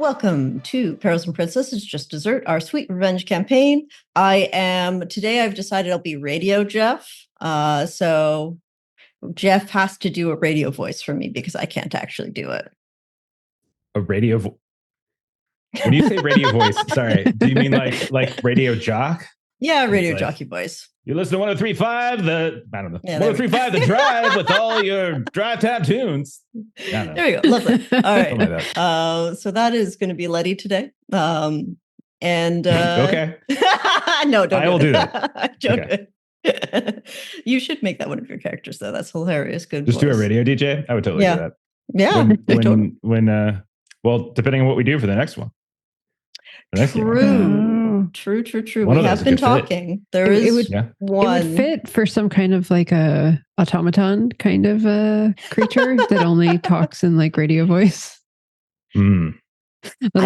Welcome to Perils and Princesses, Just Dessert, our sweet revenge campaign. Today I've decided I'll be Radio Jeff. So Jeff has to do a radio voice for me because I can't actually do it. A radio When you say radio voice, sorry, do you mean like radio jock? Yeah, radio jockey voice. You listen to 103.5, the 103.5 The Drive with all your drive tab tunes. There we go. Lovely. All right. So that is going to be Letty today. Okay. No, don't. I will do that. Okay. You should make that one of your characters, though. That's hilarious. Good. Just do a radio DJ. I would totally do that. Yeah. Well, depending on what we do for the next one. True. We have been talking. It would fit for some kind of like a automaton kind of a creature that only talks in like radio voice. I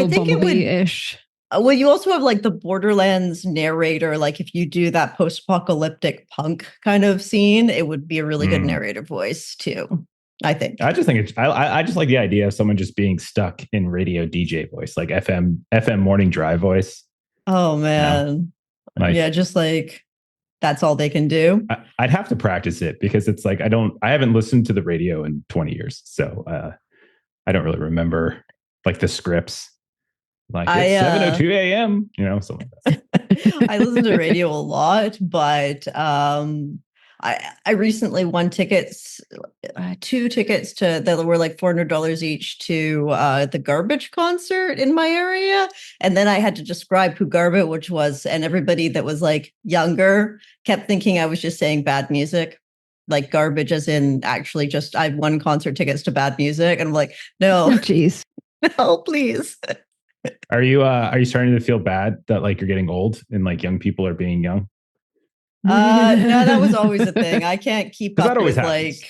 think it would-ish. Well, you also have like the Borderlands narrator. Like if you do that post-apocalyptic punk kind of scene, it would be a really good narrator voice too. I think. I just think I just like the idea of someone just being stuck in radio DJ voice, like FM morning drive voice. Oh man. Just like that's all they can do. I'd have to practice it because it's like I haven't listened to the radio in 20 years. So I don't really remember like the scripts. Like it's 7:02 a.m., something like that. I listen to radio a lot, but I recently won tickets, 2 tickets that were like $400 each to the Garbage concert in my area. And then I had to describe who Garbage was. And everybody that was like younger kept thinking I was just saying bad music, like garbage as in actually just I won concert tickets to bad music. And I'm like, no, jeez, no, please. Are you starting to feel bad that like you're getting old and like young people are being young? No, that was always a thing. I can't keep up with happens.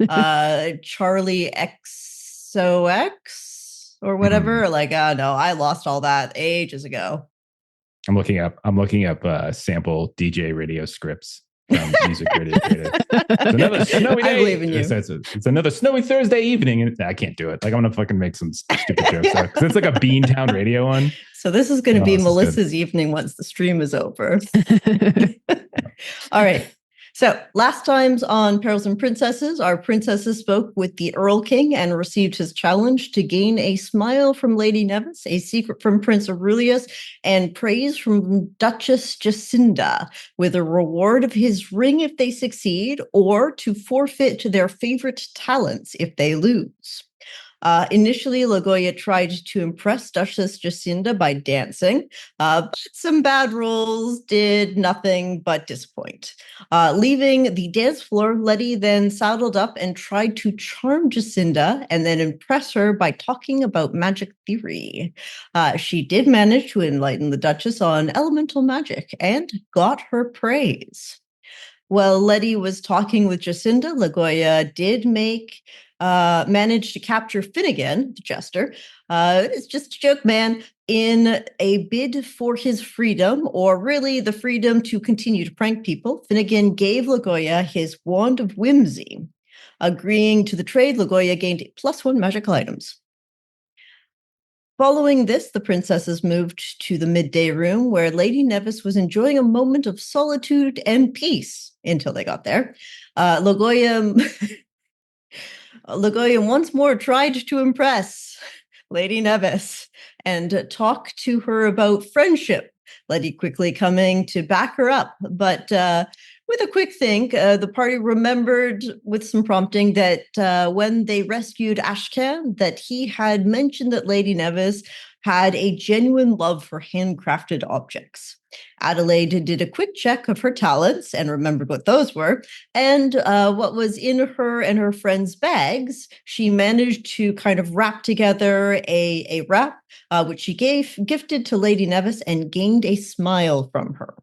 Like Charlie XOX or whatever. Like, no, I lost all that ages ago. I'm looking up sample DJ radio scripts from music radio. It's another snowy day. I believe in you. It's another snowy Thursday evening, and I can't do it. Like I'm gonna fucking make some stupid jokes because it's like a Beantown radio one. So this is going to be Melissa's evening once the stream is over. All right. So last times on Perils and Princesses, our princesses spoke with the Earl King and received his challenge to gain a smile from Lady Nevis, a secret from Prince Aurelius, and praise from Duchess Jacinda, with a reward of his ring if they succeed, or to forfeit their favorite talents if they lose. Initially, Lagolla tried to impress Duchess Jacinda by dancing, but some bad rolls did nothing but disappoint. Leaving the dance floor, Letty then saddled up and tried to charm Jacinda and then impress her by talking about magic theory. She did manage to enlighten the Duchess on elemental magic and got her praise. While Letty was talking with Jacinda, Lagolla did manage to capture Finnegan, the jester. It's just a joke, man. In a bid for his freedom, or really the freedom to continue to prank people, Finnegan gave Lagolla his Wand of Whimsy. Agreeing to the trade, Lagolla gained +1 magical items. Following this, the princesses moved to the midday room where Lady Nevis was enjoying a moment of solitude and peace until they got there. Lagolla once more tried to impress Lady Nevis and talk to her about friendship, Letty quickly coming to back her up. But with a quick think, the party remembered with some prompting that when they rescued Ashcan, that he had mentioned that Lady Nevis had a genuine love for handcrafted objects. Adelaide did a quick check of her talents and remembered what those were. And what was in her and her friends' bags, she managed to kind of wrap together a wrap, which she gifted to Lady Nevis and gained a smile from her.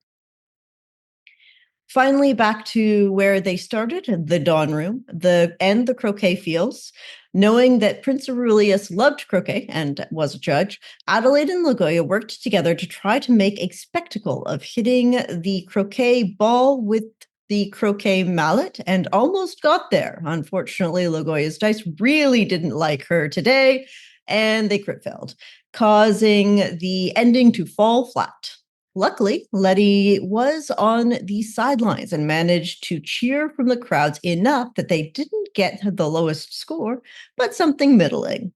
Finally, back to where they started, the Dawn Room, the croquet fields. Knowing that Prince Aurelius loved croquet and was a judge, Adelaide and Lagolla worked together to try to make a spectacle of hitting the croquet ball with the croquet mallet and almost got there. Unfortunately, Lagolla's dice really didn't like her today, and they crit failed. causing the ending to fall flat. Luckily, Letty was on the sidelines and managed to cheer from the crowds enough that they didn't get the lowest score, but something middling.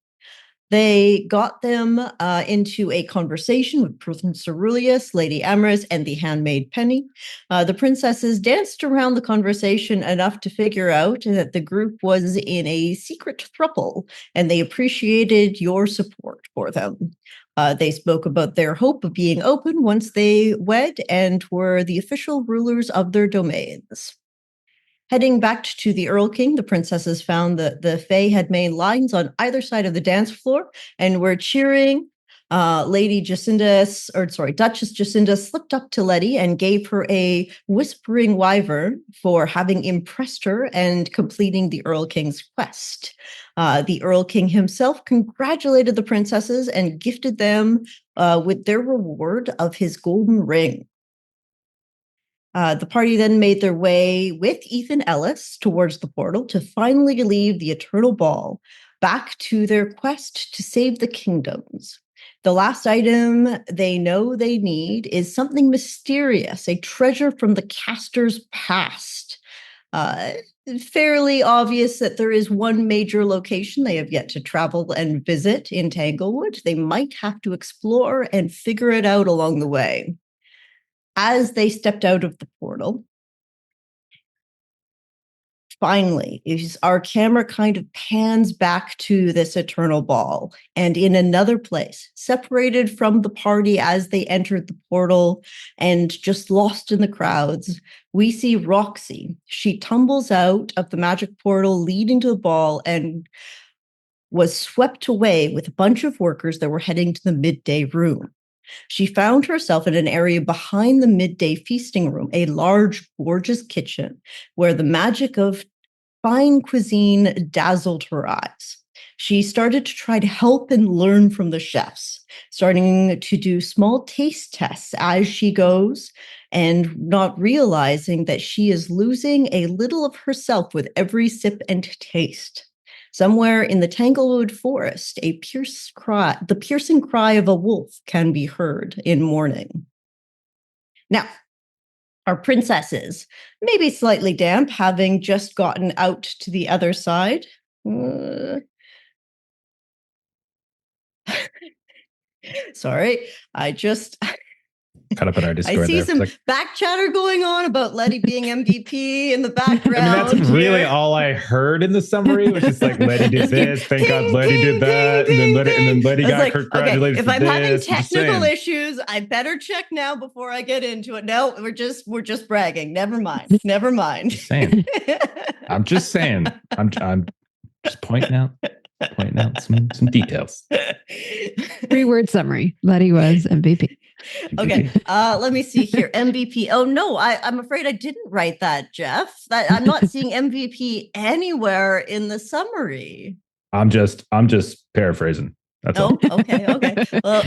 They got them into a conversation with Prince Ceruleus, Lady Amorous, and the handmaid Penny. The princesses danced around the conversation enough to figure out that the group was in a secret throuple, and they appreciated your support for them. They spoke about their hope of being open once they wed and were the official rulers of their domains. Heading back to the Earl King, the princesses found that the Fae had made lines on either side of the dance floor and were cheering. Duchess Jacinda slipped up to Letty and gave her a whispering wyvern for having impressed her and completing the Earl King's quest. The Earl King himself congratulated the princesses and gifted them with their reward of his golden ring. The party then made their way with Ethan Ellis towards the portal to finally leave the Eternal Ball, back to their quest to save the kingdoms. The last item they know they need is something mysterious, a treasure from the caster's past. Fairly obvious that there is one major location they have yet to travel and visit in Tanglewood. They might have to explore and figure it out along the way. As they stepped out of the portal, finally, our camera kind of pans back to this Eternal Ball, and in another place, separated from the party as they entered the portal and just lost in the crowds, we see Roxy. She tumbles out of the magic portal leading to the ball and was swept away with a bunch of workers that were heading to the midday room. She found herself in an area behind the midday feasting room, a large, gorgeous kitchen where the magic of fine cuisine dazzled her eyes. She started to try to help and learn from the chefs, starting to do small taste tests as she goes and not realizing that she is losing a little of herself with every sip and taste. Somewhere in the Tanglewood forest, the piercing cry of a wolf can be heard in morning. Now, our princesses, maybe slightly damp, having just gotten out to the other side. Sorry, I just... Caught up in our Discord. I see some back chatter going on about Letty being MVP in the background. I mean, that's really all I heard in the summary, which is like Letty did this, thank God Letty did that, and then Letty got congratulated. If I'm having technical issues, I better check now before I get into it. No, we're just bragging. Never mind. I'm just saying. I'm just pointing out some details. 3-word summary. Letty was MVP. Okay, let me see here. MVP. Oh no, I'm afraid I didn't write that, Jeff. I'm not seeing MVP anywhere in the summary. I'm just paraphrasing. That's all. Okay. Well,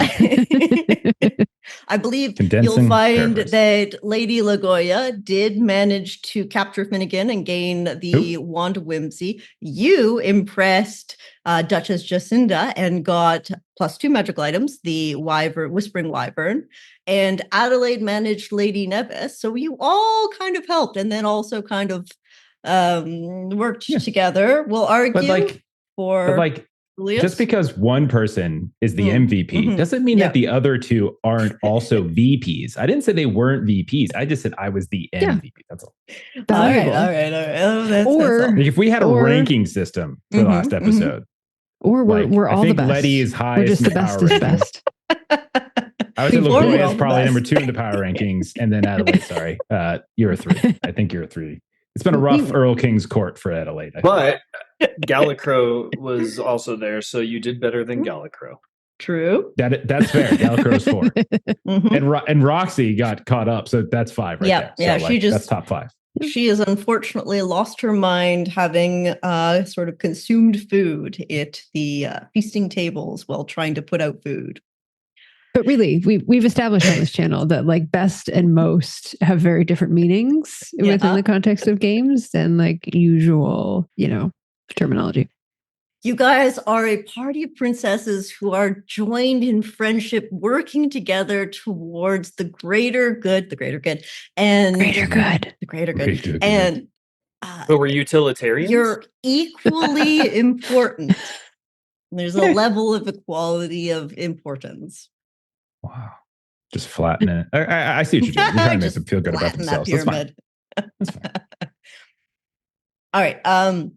I believe you'll find that Lady Lagolla did manage to capture Finnegan and gain the Wand of Whimsy. You impressed Duchess Jacinda and got +2 magical items, the Whispering Wyvern, and Adelaide managed Lady Nevis. So you all kind of helped and then also kind of worked together. We'll argue just because one person is the MVP doesn't mean that the other two aren't also VPs. I didn't say they weren't VPs. I just said I was the MVP. That's all. All right. Oh, that's like if we had a ranking system for the last episode, or we're all the best. Letty is highest. We're just the best is best. I would say Lagolla is probably number 2 in the power rankings, and then Adelaide. Sorry, you're a 3. I think you're a 3. It's been a rough Earl King's court for Adelaide. But Gallicrow was also there, so you did better than Gallicrow. True. That's fair. Gallicrow's 4. And Roxy got caught up, so that's 5 right there. Yeah, so that's top 5. She has unfortunately lost her mind, having sort of consumed food at the feasting tables while trying to put out food. But really, we've established on this channel that like best and most have very different meanings within the context of games than like usual, terminology. You guys are a party of princesses who are joined in friendship, working together towards the greater good, and Greater good. the greater good. Greater good. And So we're utilitarians? you're equally important. There's a level of equality of importance. Wow. Just flatten it. I see what you're doing. You're trying to make Just them feel good about flatten that themselves. That's fine. pyramid. That's fine. All right.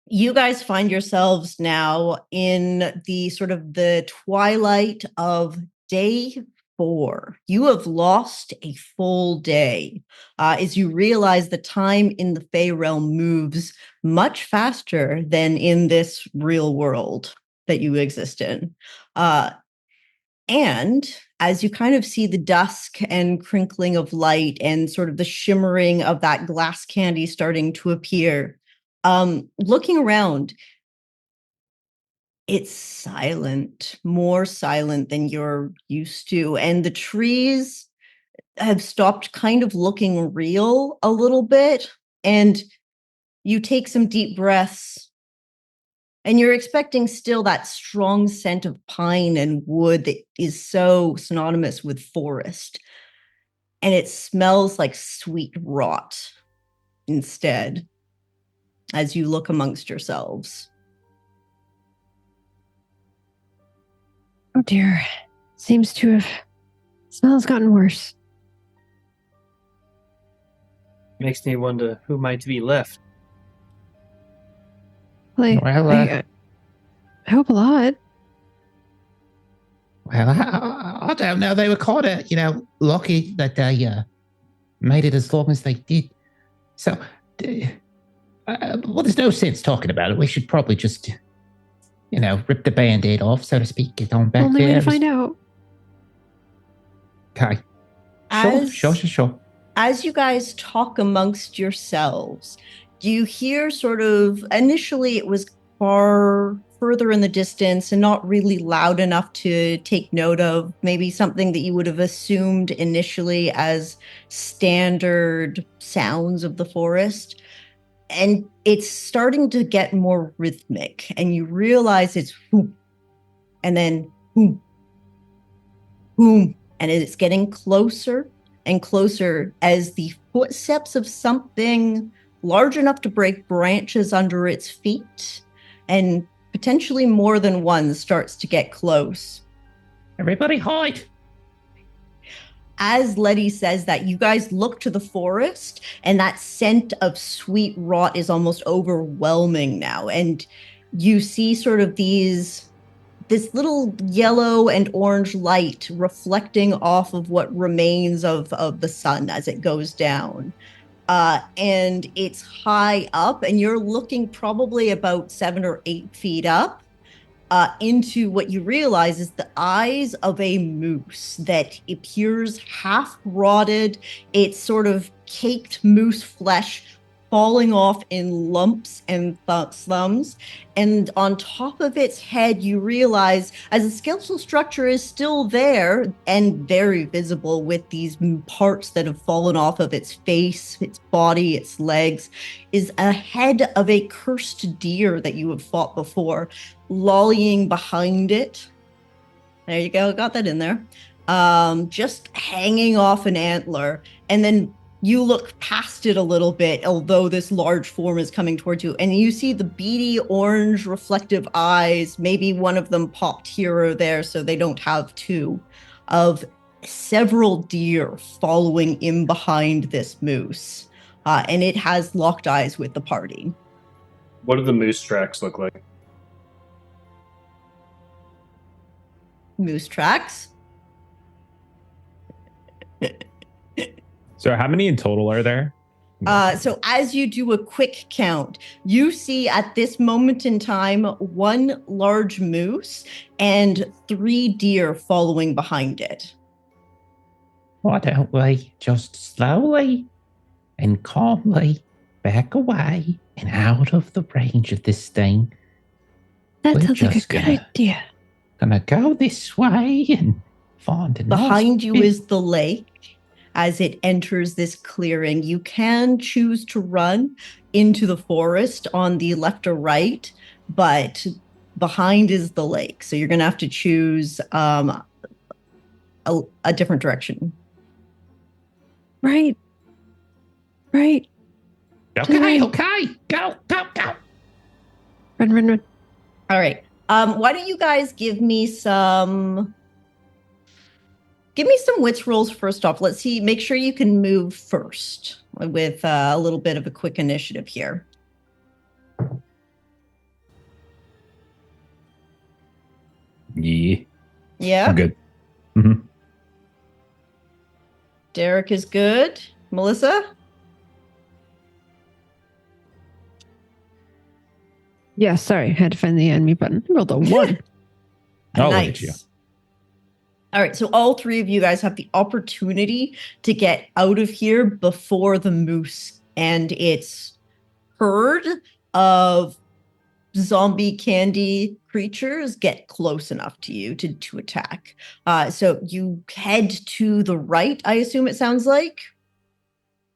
You guys find yourselves now in the sort of the twilight of day 4. You have lost a full day as you realize the time in the Fey realm moves much faster than in this real world that you exist in. And as you kind of see the dusk and crinkling of light and sort of the shimmering of that glass candy starting to appear, looking around, it's silent, more silent than you're used to. And the trees have stopped kind of looking real a little bit. And you take some deep breaths. And you're expecting still that strong scent of pine and wood that is so synonymous with forest. And it smells like sweet rot instead as you look amongst yourselves. Oh dear. Seems to have... Smell's gotten worse. Makes me wonder who might be left. Like, Well, I hope a lot. well, I don't know. They were kind of, lucky that they made it as long as they did. So, well, there's no sense talking about it. We should probably just, rip the Band-Aid off, so to speak. Get on back Only there. way to find out. Okay. Sure. As you guys talk amongst yourselves, you hear sort of, initially it was far further in the distance and not really loud enough to take note of, maybe something that you would have assumed initially as standard sounds of the forest. And it's starting to get more rhythmic, and you realize it's whoom, and then whoom, whoom, and it's getting closer and closer as the footsteps of something large enough to break branches under its feet, and potentially more than one starts to get close. Everybody hide. As Letty says that, you guys look to the forest, and that scent of sweet rot is almost overwhelming now. And you see sort of this little yellow and orange light reflecting off of what remains of the sun as it goes down. And it's high up, and you're looking probably about 7 or 8 feet up into what you realize is the eyes of a moose that appears half rotted. It's sort of caked moose flesh falling off in lumps and slums. And on top of its head, you realize, as the skeletal structure is still there and very visible with these parts that have fallen off of its face, its body, its legs, is a head of a cursed deer that you have fought before, lollying behind it. There you go, got that in there. Just hanging off an antler. And then you look past it a little bit, although this large form is coming towards you, and you see the beady orange reflective eyes, maybe one of them popped here or there so they don't have two, of several deer following in behind this moose. And it has locked eyes with the party. What do the moose tracks look like? Moose tracks? So how many in total are there? So as you do a quick count, you see at this moment in time 1 large moose and 3 deer following behind it. Why don't we just slowly and calmly back away and out of the range of this thing? That We're sounds like a just good gonna- idea. Gonna go this way and find a Behind nice you big- is the lake. As it enters this clearing, you can choose to run into the forest on the left or right. but behind is the lake. So you're going to have to choose a different direction. Right. Okay, Right. okay. Go. Run. All right. Why don't you guys give me some wits rolls first off. Let's see. Make sure you can move first with a little bit of a quick initiative here. Yeah. I'm good. Mm-hmm. Derek is good. Melissa? Yeah, sorry. I had to find the unmute button. I rolled a 1. Oh, look at you. All right, so all three of you guys have the opportunity to get out of here before the moose and its herd of zombie candy creatures get close enough to you to attack. So you head to the right, I assume it sounds like.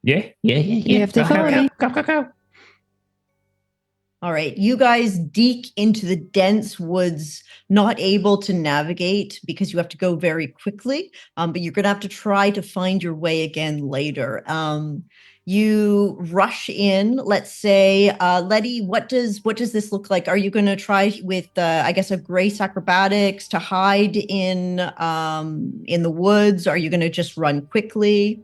Yeah. You have to follow me. Go. All right, you guys deke into the dense woods, not able to navigate because you have to go very quickly, but you're going to have to try to find your way again later. You rush in, let's say, Letty, what does this look like? Are you going to try with, I guess, a grace acrobatics to hide in the woods? Are you going to just run quickly?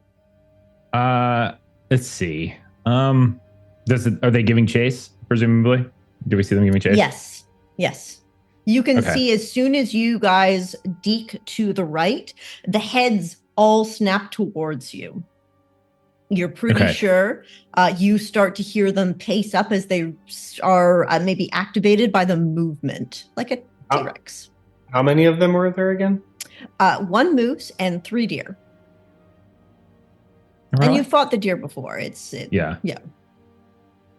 Let's see. Are they giving chase? Presumably, do we see them giving chase? Yes. You can see as soon as you guys deke to the right, the heads all snap towards you. You're pretty sure you start to hear them pace up as they are maybe activated by the movement, like a T-Rex. How many of them were there again? 1 moose and 3 deer. Right. And you fought the deer before. Yeah.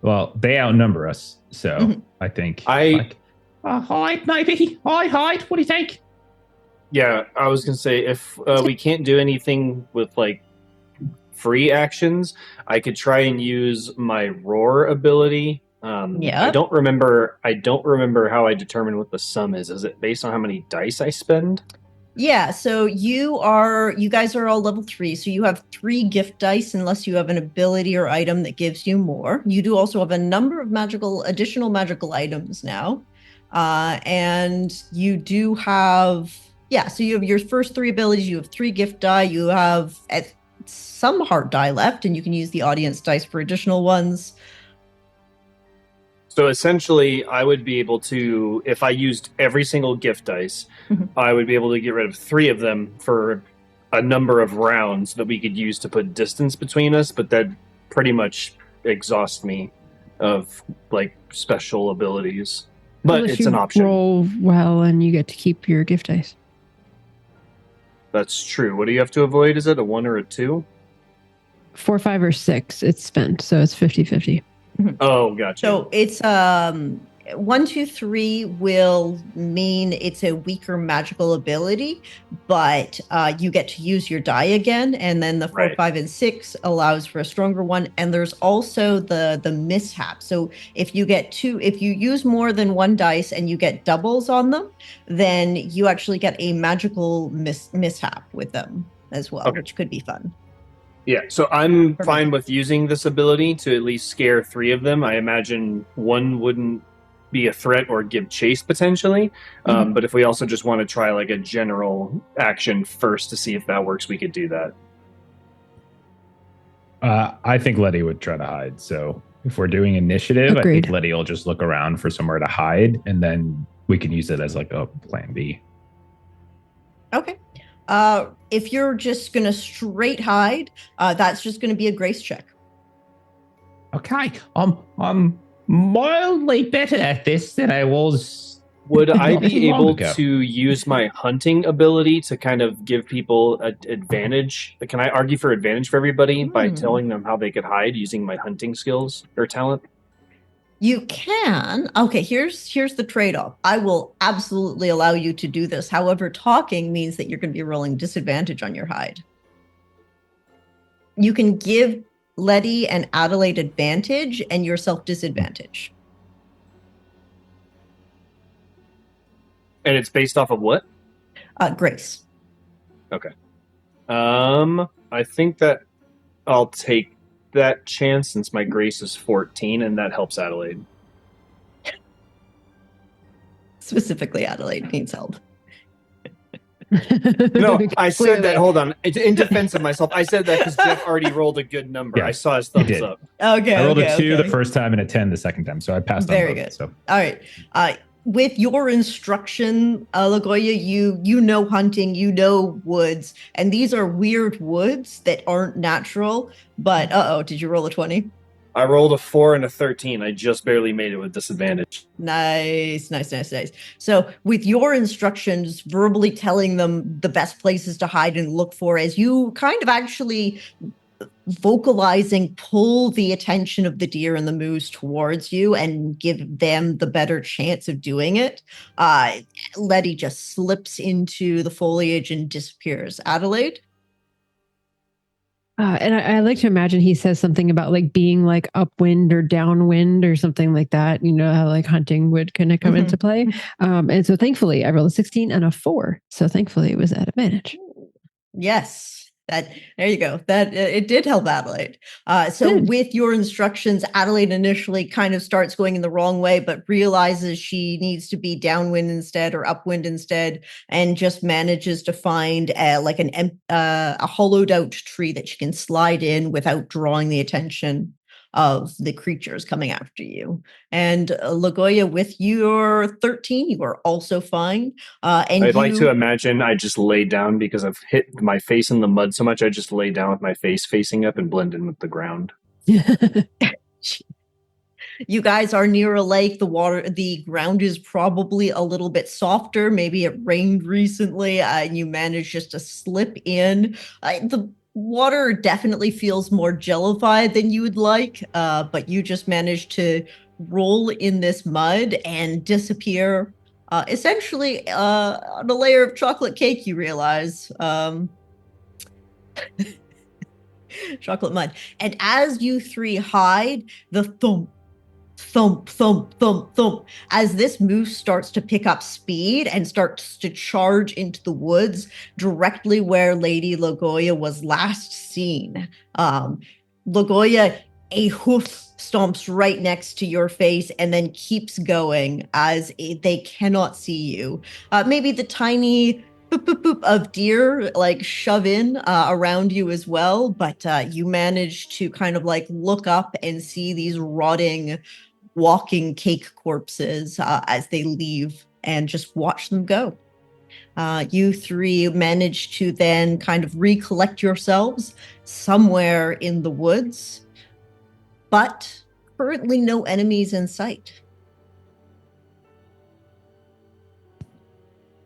Well, they outnumber us, so I think hide, maybe. Hide. What do you think? Yeah, I was gonna say if we can't do anything with like free actions, I could try and use my roar ability. I don't remember how I determine what the sum is. Is it based on how many dice I spend? Yeah, so you guys are all level 3, so you have 3 gift dice unless you have an ability or item that gives you more. You do also have a number of additional magical items now. And you do have, so you have your first 3 abilities, you have 3 gift die, you have some heart die left, and you can use the audience dice for additional ones. So essentially, I would be able to, if I used every single gift dice, I would be able to get rid of 3 of them for a number of rounds that we could use to put distance between us, but that pretty much exhausts me of like special abilities. But Unless it's an option. Roll well, and you get to keep your gift dice. That's true. What do you have to avoid? Is it a 1 or a 2? 4, 5, or 6. It's spent, so it's 50-50. Oh, gotcha. So it's 1, 2, 3 will mean it's a weaker magical ability, but you get to use your die again, and then the 4, 5, and 6 allows for a stronger one. And there's also the mishap. So if you use more than 1 dice and you get doubles on them, then you actually get a magical mishap with them as well, which could be fun. Yeah, so I'm fine with using this ability to at least scare 3 of them. I imagine 1 wouldn't be a threat or give chase potentially. But if we also just want to try like a general action first to see if that works, we could do that. I think Letty would try to hide. So if we're doing initiative, I think Letty will just look around for somewhere to hide, and then we can use it as like a plan B. Okay. If you're just going to straight hide, that's just going to be a grace check. Okay. I'm mildly better at this than I was. Would I be able to use my hunting ability to kind of give people an advantage? Can I argue for advantage for everybody by telling them how they could hide using my hunting skills or talent? You can. Okay, here's the trade-off. I will absolutely allow you to do this. However, talking means that you're going to be rolling disadvantage on your hide. You can give Letty and Adelaide advantage and yourself disadvantage. And it's based off of what? Grace. Okay. I think that I'll take that chance since my grace is 14, and that helps Adelaide. Specifically, Adelaide needs help. No, I said that. Hold on. In defense of myself, I said that because Jeff already rolled a good number. Yeah, I saw his thumbs up. Okay. I rolled a 2 the first time and a 10 the second time, so I passed on Very both. good. So. All right. With your instruction, Lagolla, you know hunting, you know woods, and these are weird woods that aren't natural. But did you roll a 20? I rolled a 4 and a 13. I just barely made it with disadvantage. Nice. So with your instructions, verbally telling them the best places to hide and look for, as you kind of actually vocalizing, pull the attention of the deer and the moose towards you and give them the better chance of doing it. Letty just slips into the foliage and disappears. Adelaide? And I like to imagine he says something about like being like upwind or downwind or something like that. You know how like hunting would kind of come into play. And so thankfully I rolled a 16 and a 4. So thankfully it was at advantage. Yes. There you go. That it did help Adelaide. So with your instructions, Adelaide initially kind of starts going in the wrong way, but realizes she needs to be downwind instead or upwind instead, and just manages to find a hollowed out tree that she can slide in without drawing the attention of the creatures coming after you. And Lagolla, with your 13, you are also fine. And I'd like to imagine I just lay down because I've hit my face in the mud so much. I just lay down with my face facing up and blend in with the ground. You guys are near a lake. The ground is probably a little bit softer. Maybe it rained recently, and you managed just to slip in. The water definitely feels more jellified than you would like, but you just managed to roll in this mud and disappear, essentially on a layer of chocolate cake, you realize. Chocolate mud. And as you three hide, the thump, thump, thump, thump, thump, as this moose starts to pick up speed and starts to charge into the woods directly where Lady Lagolla was last seen. Lagolla, a hoof stomps right next to your face and then keeps going as they cannot see you. Maybe the tiny boop, boop, boop of deer like shove in around you as well, but you manage to kind of like look up and see these rotting walking cake corpses as they leave and just watch them go. You three manage to then kind of recollect yourselves somewhere in the woods, but currently no enemies in sight.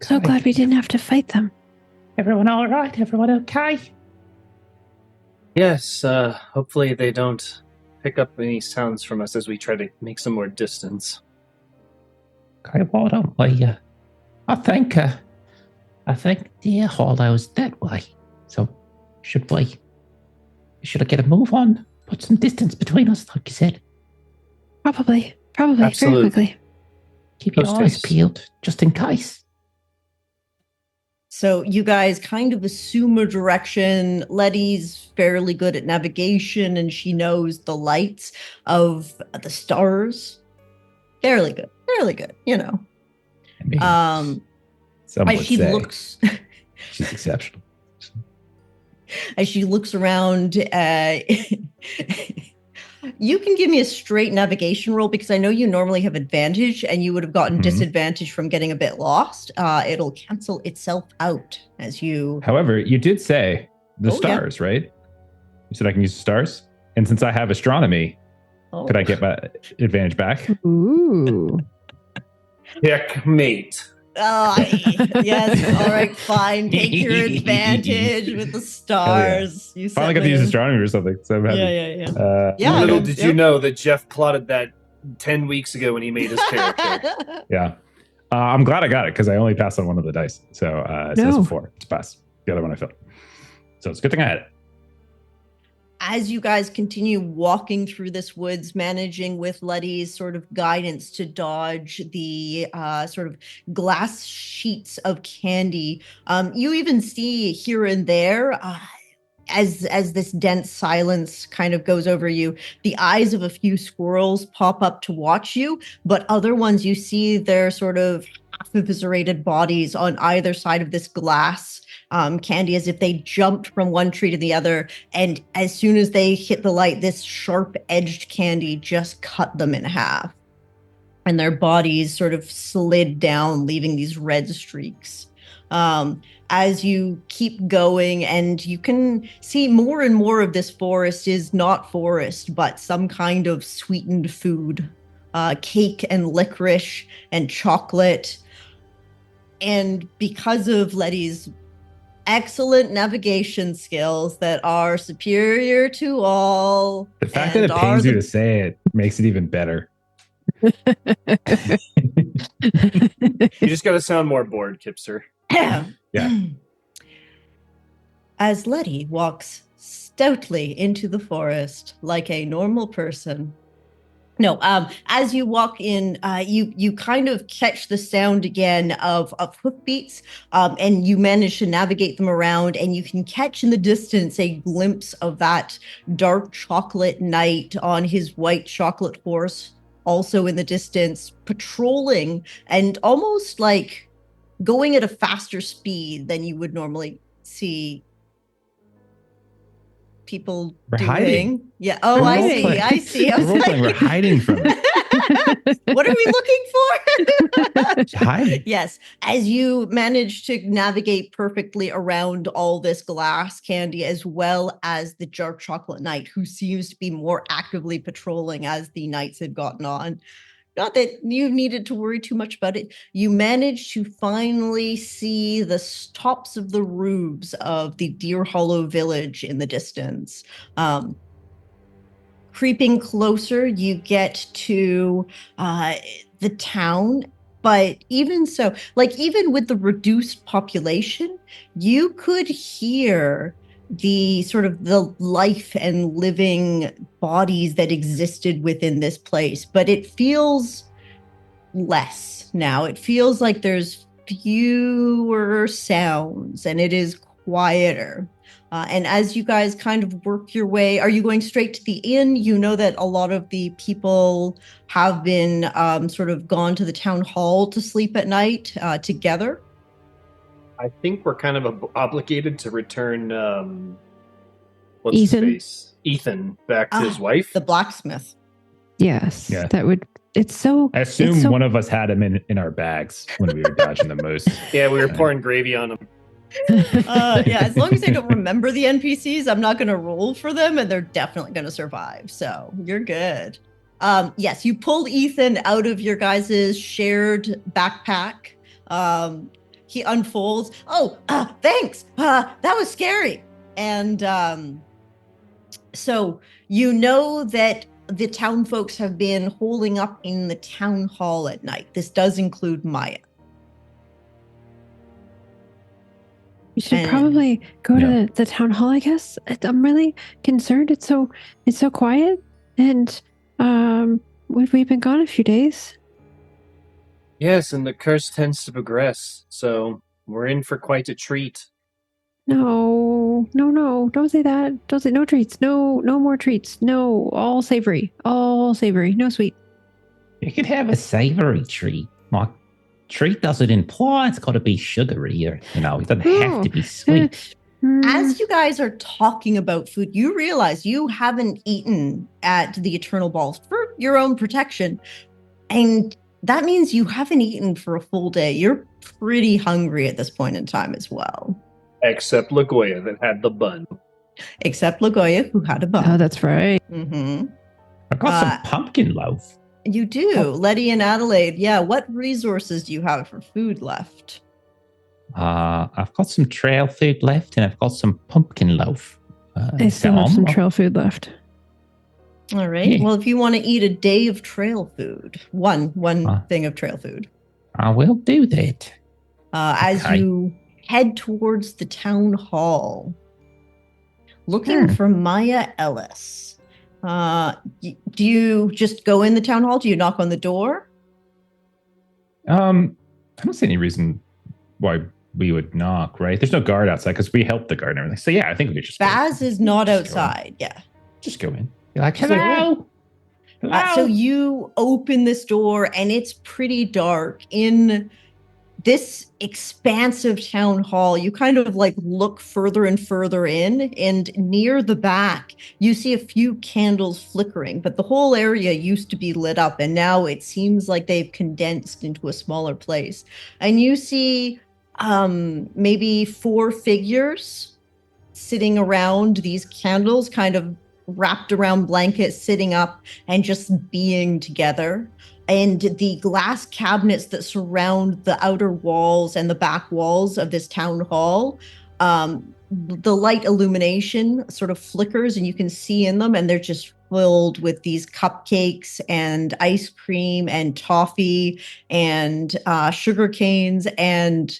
So glad we didn't have to fight them. Everyone all right? Everyone okay? Yes, hopefully they don't pick up any sounds from us as we try to make some more distance. Okay, why don't we, I think Deerhollow's that way. So, should I get a move on? Put some distance between us, like you said. Probably, Absolutely. very quickly. Keep your Those eyes days. peeled, just in case. So you guys kind of assume a direction. Letty's fairly good at navigation and she knows the lights of the stars. Fairly good, you know. I mean, some As would she say looks, she's exceptional. as she looks around, you can give me a straight navigation roll because I know you normally have advantage and you would have gotten disadvantage from getting a bit lost. It'll cancel itself out as you. However, you did say the stars, right? You said I can use the stars. And since I have astronomy, could I get my advantage back? Ooh. Checkmate. Yes. All right, fine. Take your advantage with the stars. You Finally got to use astronomy or something. So I'm happy. Yeah. Yeah. Little did you know that Jeff plotted that 10 weeks ago when he made his character. Yeah. I'm glad I got it because I only passed on one of the dice. So it says a 4 to pass. The other one I failed. So it's a good thing I had it. as you guys continue walking through this woods, managing with Letty's sort of guidance to dodge the sort of glass sheets of candy, you even see here and there, as this dense silence kind of goes over you, the eyes of a few squirrels pop up to watch you, but other ones you see their sort of half eviscerated bodies on either side of this glass candy, as if they jumped from one tree to the other. And as soon as they hit the light, this sharp-edged candy just cut them in half. And their bodies sort of slid down, leaving these red streaks. As you keep going, and you can see more and more of this forest is not forest, but some kind of sweetened food, cake and licorice and chocolate. And because of Letty's excellent navigation skills that are superior to all, the fact that it pains you to say it makes it even better. You just got to sound more bored, Kipser. Yeah. As Letty walks stoutly into the forest like a normal person. No, as you walk in, you kind of catch the sound again of hoofbeats, and you manage to navigate them around, and you can catch in the distance a glimpse of that dark chocolate knight on his white chocolate horse, also in the distance, patrolling and almost like going at a faster speed than you would normally see people doing. Hiding. Yeah. Oh, I see. I was like, we're hiding from it. What are we looking for? Hiding. Yes. As you manage to navigate perfectly around all this glass candy, as well as the dark chocolate knight, who seems to be more actively patrolling as the nights had gotten on. Not that you needed to worry too much about it. You managed to finally see the tops of the roofs of the Deerhollow village in the distance. Creeping closer, you get to the town. But even so, like even with the reduced population, you could hear the sort of the life and living bodies that existed within this place, but it feels less now. It feels like there's fewer sounds and it is quieter. And as you guys kind of work your way, are you going straight to the inn? You know that a lot of the people have been sort of gone to the town hall to sleep at night together. I think we're kind of obligated to return what's Ethan? his face? Ethan back to his wife. The blacksmith. Yes. Yeah. That would, it's so... I assume one of us had him in our bags when we were dodging the moose. Yeah, we were pouring gravy on him. Yeah, as long as I don't remember the NPCs, I'm not going to roll for them, and they're definitely going to survive. So you're good. Yes, you pulled Ethan out of your guys' shared backpack. He unfolds. Oh, thanks. That was scary. And so you know that the town folks have been holding up in the town hall at night. This does include Maya. You should probably go to the town hall, I guess. I'm really concerned. It's so quiet, and we've been gone a few days. Yes, and the curse tends to progress, so we're in for quite a treat. No, don't say that. Don't say no treats. No more treats. No, all savory, no sweet. You could have a savory treat. Like, treat doesn't imply it's got to be sugary, or it doesn't have to be sweet. As you guys are talking about food, you realize you haven't eaten at the Eternal Balls for your own protection, and that means you haven't eaten for a full day. You're pretty hungry at this point in time as well. Except Lagolla that had the bun. Except Lagolla, who had a bun. Oh, that's right. Mm-hmm. I've got some pumpkin loaf. You do. Letty and Adelaide. Yeah, what resources do you have for food left? I've got some trail food left, and I've got some pumpkin loaf. I still have some trail food left. All right. Yeah. Well, if you want to eat a day of trail food, one thing of trail food. I will do that. As you head towards the town hall, looking for Maya Ellis. Do you just go in the town hall? Do you knock on the door? I don't see any reason why we would knock, right? There's no guard outside because we helped the guard and everything. So yeah, I think we could just Baz is not outside. Yeah. Just go in. You're like, hello? Hello? So you open this door and it's pretty dark. In this expansive town hall, you kind of like look further and further in, and near the back, you see a few candles flickering, but the whole area used to be lit up, and now it seems like they've condensed into a smaller place. And you see maybe 4 figures sitting around these candles, kind of wrapped around blankets, sitting up and just being together. And the glass cabinets that surround the outer walls and the back walls of this town hall, the light illumination sort of flickers and you can see in them, and they're just filled with these cupcakes and ice cream and toffee and sugar canes. And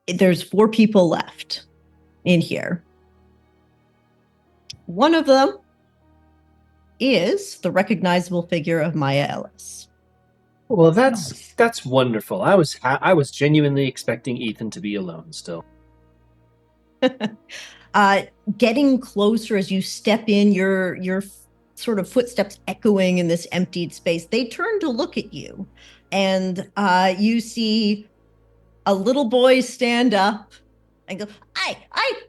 there's 4 people left in here. One of them is the recognizable figure of Maya Ellis. Well, that's wonderful. I was genuinely expecting Ethan to be alone still. Getting closer as you step in, your sort of footsteps echoing in this emptied space. They turn to look at you, and you see a little boy stand up and go, "I,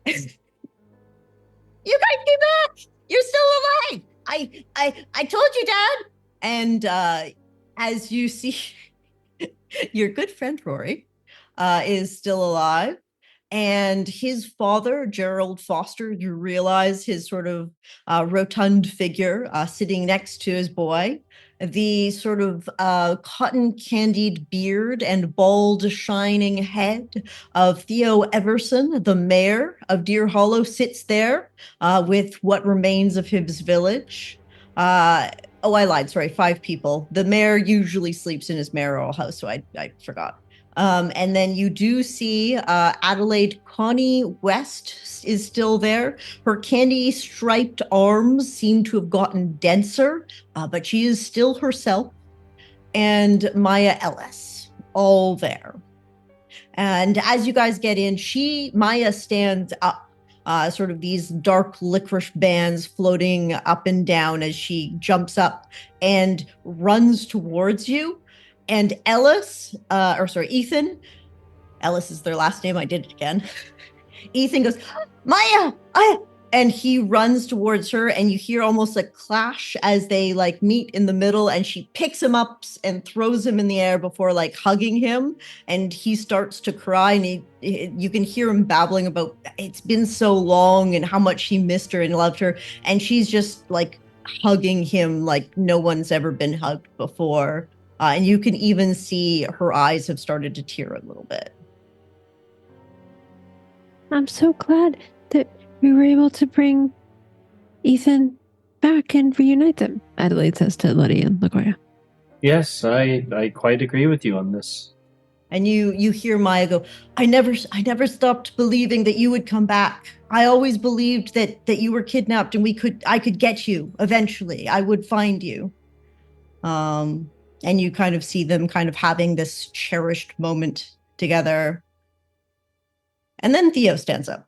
you guys came back! You're still alive! I told you, Dad." And as you see, your good friend Rory is still alive, and his father, Gerald Foster, you realize his sort of rotund figure sitting next to his boy. The sort of cotton candied beard and bald shining head of Theo Everson, the mayor of Deerhollow, sits there with what remains of his village. I lied. Sorry, 5 people. The mayor usually sleeps in his mayoral house, so I forgot. And then you do see Adelaide Connie West is still there. Her candy striped arms seem to have gotten denser, but she is still herself. And Maya Ellis, all there. And as you guys get in, Maya stands up, sort of these dark licorice bands floating up and down as she jumps up and runs towards you. And Ethan, Ellis is their last name. I did it again. Ethan goes, "Maya!" And he runs towards her, and you hear almost a clash as they like meet in the middle, and she picks him up and throws him in the air before like hugging him. And he starts to cry, and you can hear him babbling about it's been so long and how much he missed her and loved her. And she's just like hugging him like no one's ever been hugged before. And you can even see her eyes have started to tear a little bit. I'm so glad that we were able to bring Ethan back and reunite them, Adelaide says to Letty and Lagolla. Yes, I quite agree with you on this. And you hear Maya go, I never stopped believing that you would come back. I always believed that you were kidnapped and I could get you eventually. I would find you. And you kind of see them kind of having this cherished moment together. And then Theo stands up.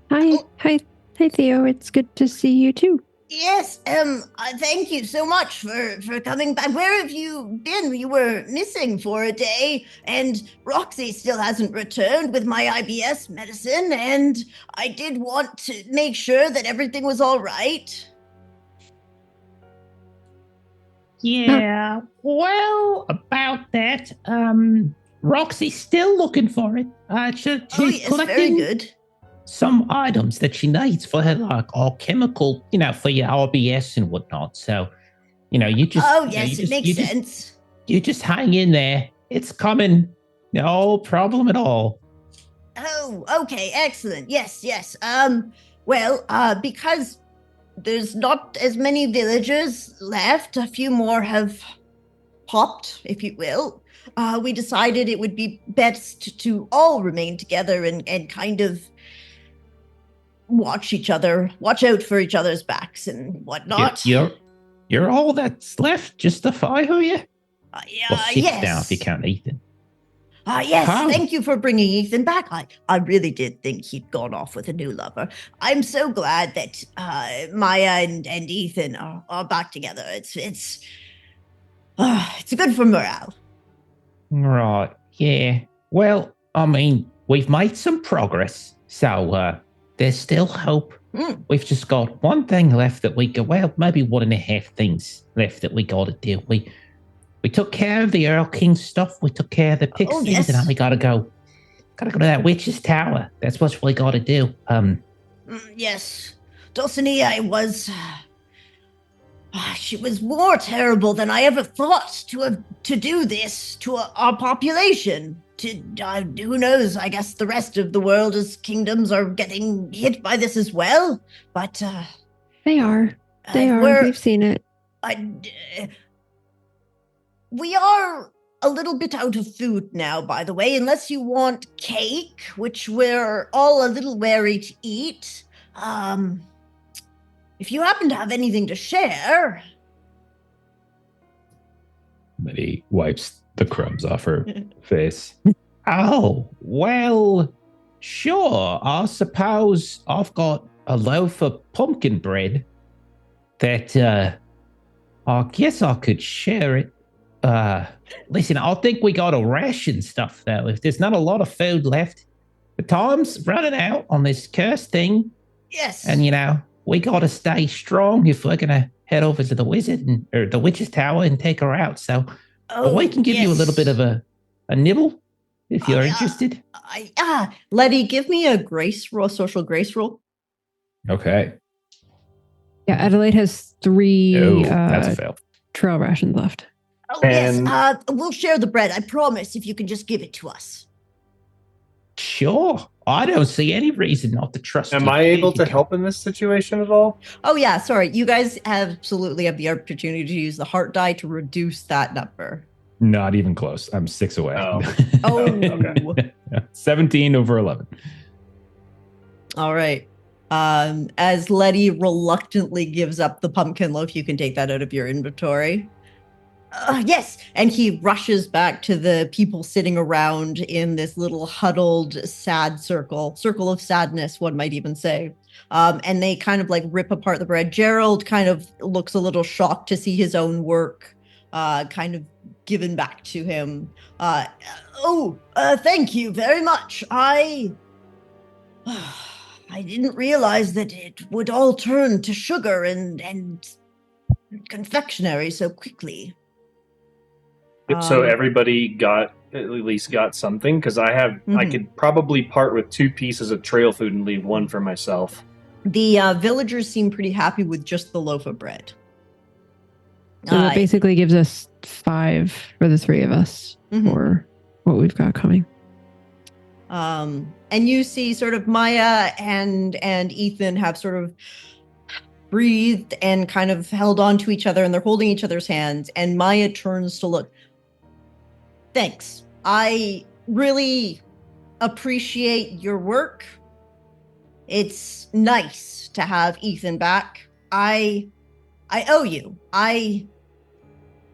Hi, Theo. It's good to see you too. Yes, thank you so much for coming back. Where have you been? You were missing for a day, and Roxy still hasn't returned with my IBS medicine, and I did want to make sure that everything was all right. Yeah, well, about that, Roxy's still looking for it. She's collecting very good. Some items that she needs for her, like, all chemical, for your RBS and whatnot. So, you just... Oh, yes, it makes sense. You just hang in there. It's coming. No problem at all. Oh, okay, excellent. Yes. Because there's not as many villagers left, a few more have popped, if you will, we decided it would be best to all remain together and kind of watch out for each other's backs and whatnot. You're all that's left, just the five of you? Well, six Yes. now if you count Ethan. Yes, How? Thank you for bringing Ethan back. I really did think he'd gone off with a new lover. I'm so glad that Maya and Ethan are back together. It's good for morale. Right, yeah. Well, I mean, we've made some progress, so there's still hope. We've just got one thing left that we maybe 1.5 things left that we got to do. We took care of the Earl King stuff. We took care of the pixies, yes. and now we gotta go to that witch's tower. That's what we gotta do. Yes, Dulcinea was. She was more terrible than I ever thought to do this to our population. Who knows? I guess the rest of the world's kingdoms are getting hit by this as well. But they are. We've seen it. We are a little bit out of food now, by the way, unless you want cake, which we're all a little wary to eat. If you happen to have anything to share. But he wipes the crumbs off her face. Oh, well, sure. I suppose I've got a loaf of pumpkin bread that I guess I could share it. Listen, I think we got to ration stuff, though. If there's not a lot of food left, the time's running out on this cursed thing. Yes. And, we got to stay strong if we're going to head over to the the witch's tower and take her out. So we can give you a little bit of a nibble if you're interested. Letty, give me a social grace roll. Okay. Yeah, Adelaide has 3 Oh, that's a fail. trail rations left. Oh, yes. We'll share the bread, I promise, if you can just give it to us. Sure. I don't see any reason not to trust you. Am I able to help in this situation at all? Oh, yeah, sorry. You guys absolutely have the opportunity to use the heart die to reduce that number. Not even close. I'm 6 away. Oh. Okay. 17 over 11. All right. As Letty reluctantly gives up the pumpkin loaf, you can take that out of your inventory. Yes. And he rushes back to the people sitting around in this little huddled, sad circle of sadness, one might even say. And they kind of like rip apart the bread. Gerald kind of looks a little shocked to see his own work kind of given back to him. Thank you very much. I didn't realize that it would all turn to sugar and confectionery so quickly. So everybody at least got something, because I could probably part with 2 pieces of trail food and leave 1 for myself. The villagers seem pretty happy with just the loaf of bread. So that basically gives us 5 for the 3 of us for what we've got coming. And you see sort of Maya and Ethan have sort of breathed and kind of held on to each other, and they're holding each other's hands, and Maya turns to look. Thanks. I really appreciate your work. It's nice to have Ethan back. I owe you. I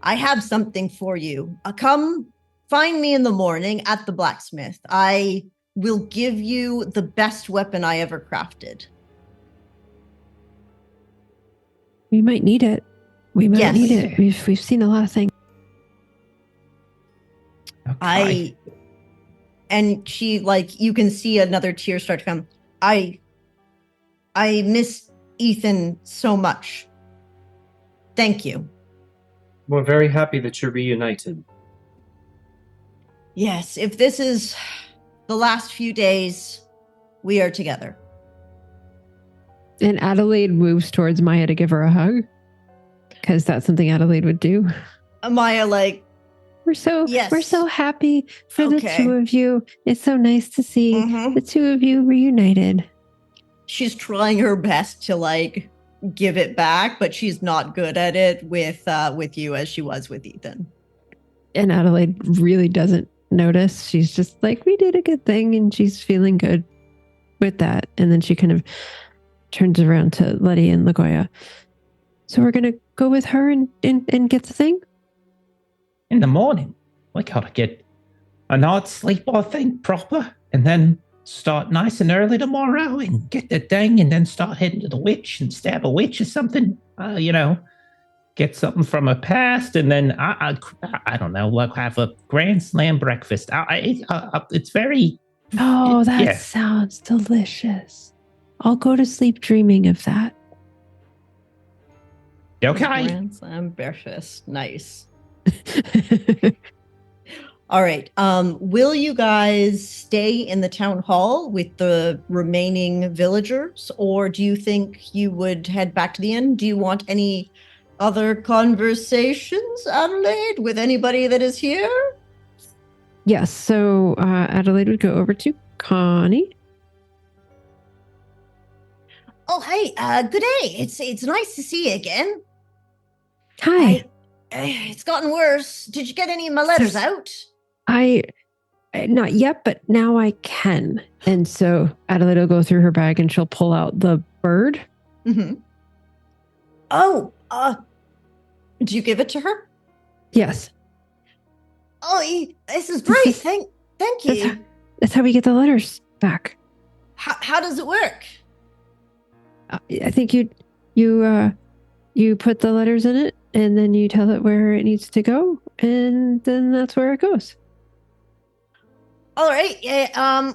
have something for you. Come find me in the morning at the blacksmith. I will give you the best weapon I ever crafted. We might need it. Need it. We've seen a lot of things. Okay. And she, like, you can see another tear start to come. I miss Ethan so much. Thank you. We're very happy that you're reunited. Yes, if this is the last few days, we are together. And Adelaide moves towards Maya to give her a hug, because that's something Adelaide would do. Maya, like, we're so happy for the 2 of you. It's so nice to see the 2 of you reunited. She's trying her best to like give it back, but she's not good at it with you as she was with Ethan. And Adelaide really doesn't notice. She's just like, we did a good thing, and she's feeling good with that. And then she kind of turns around to Letty and Lagolla. So we're going to go with her and get the thing? In the morning. We gotta get a night's sleep, I think, proper. And then start nice and early tomorrow and get the thing and then start heading to the witch and stab a witch or something. Get something from her past, and then I don't know, like have a grand slam breakfast. It's very. Oh, that sounds delicious. I'll go to sleep dreaming of that. Okay. Grand slam breakfast. Nice. All right. Will you guys stay in the town hall with the remaining villagers, or do you think you would head back to the inn? Do you want any other conversations, Adelaide, with anybody that is here? Yes. So Adelaide would go over to Connie. Oh, hey, good day. It's nice to see you again. Hi. It's gotten worse. Did you get any of my letters out? Not yet, but now I can. And so Adelaide will go through her bag and she'll pull out the bird. Mm-hmm. Oh, did you give it to her? Yes. Oh, this is great. Thank you. That's how we get the letters back. How does it work? I think you put the letters in it, and then you tell it where it needs to go, and then that's where it goes. All right.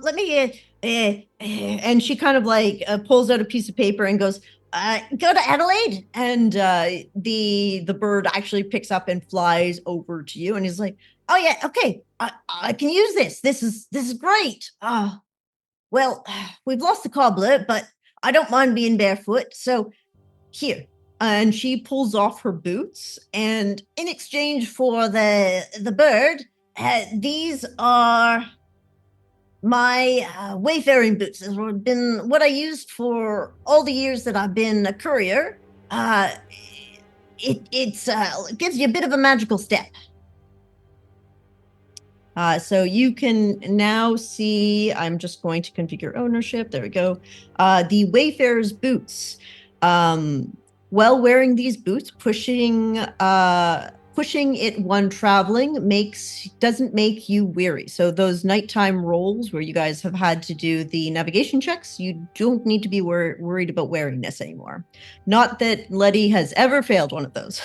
Let me. And she kind of like pulls out a piece of paper and goes, "Go to Adelaide." And the bird actually picks up and flies over to you, and he's like, "Oh yeah, okay. I can use this. This is great. Well, we've lost the cobbler, but I don't mind being barefoot. So here." And she pulls off her boots, and in exchange for the bird, these are my wayfaring boots. This has been what I used for all the years that I've been a courier. It gives you a bit of a magical step. So you can now see, I'm just going to configure ownership. There we go. The Wayfarer's boots. While wearing these boots, pushing it when traveling doesn't make you weary. So those nighttime rolls where you guys have had to do the navigation checks, you don't need to be worried about wearing this anymore. Not that Letty has ever failed one of those.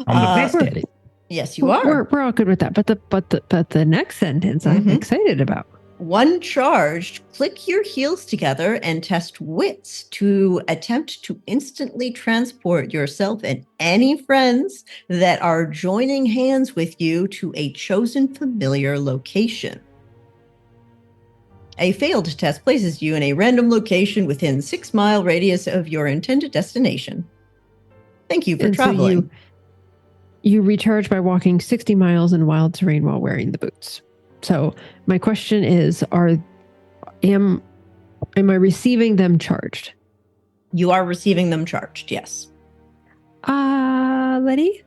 I'm the best at it. Yes, you are. We're all good with that. But the next sentence I'm excited about. When charged, click your heels together and test wits to attempt to instantly transport yourself and any friends that are joining hands with you to a chosen familiar location. A failed test places you in a random location within 6-mile radius of your intended destination. Thank you for traveling. So you recharge by walking 60 miles in wild terrain while wearing the boots. So my question is, am I receiving them charged? You are receiving them charged, yes. Letty?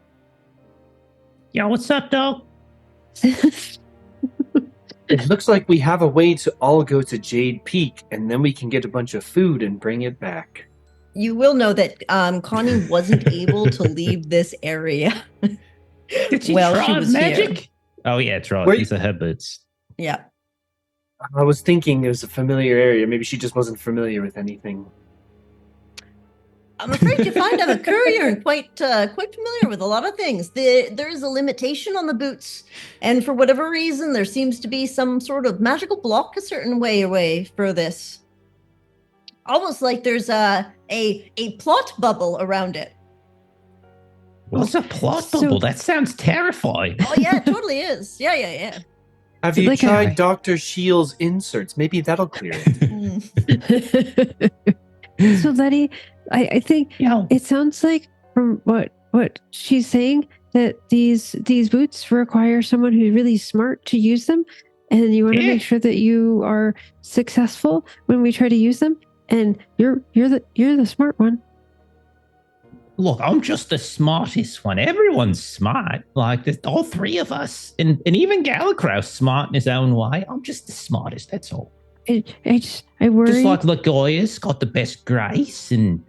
Yeah, what's up, dog? It looks like we have a way to all go to Jade Peak, and then we can get a bunch of food and bring it back. You will know that Connie wasn't able to leave this area. Did she Well, try she was magic? here. Oh yeah, it's right. Wait. These are her boots. Yeah. I was thinking it was a familiar area. Maybe she just wasn't familiar with anything. I'm afraid you find I'm a courier and quite familiar with a lot of things. There is a limitation on the boots, and for whatever reason, there seems to be some sort of magical block a certain way away for this. Almost like there's a plot bubble around it. What's a plot bubble? That sounds terrifying. Oh yeah, it totally is. Yeah. Have you Like tried Dr. Shields' inserts? Maybe that'll clear it. So Letty, I think it sounds like from what she's saying that these boots require someone who's really smart to use them, and you want to make sure that you are successful when we try to use them, and you're the smart one. Look, I'm just the smartest one. Everyone's smart. Like, all three of us. And even Gallicrow's smart in his own way. I'm just the smartest, that's all. I worry. Just like Lagolla's got the best grace and...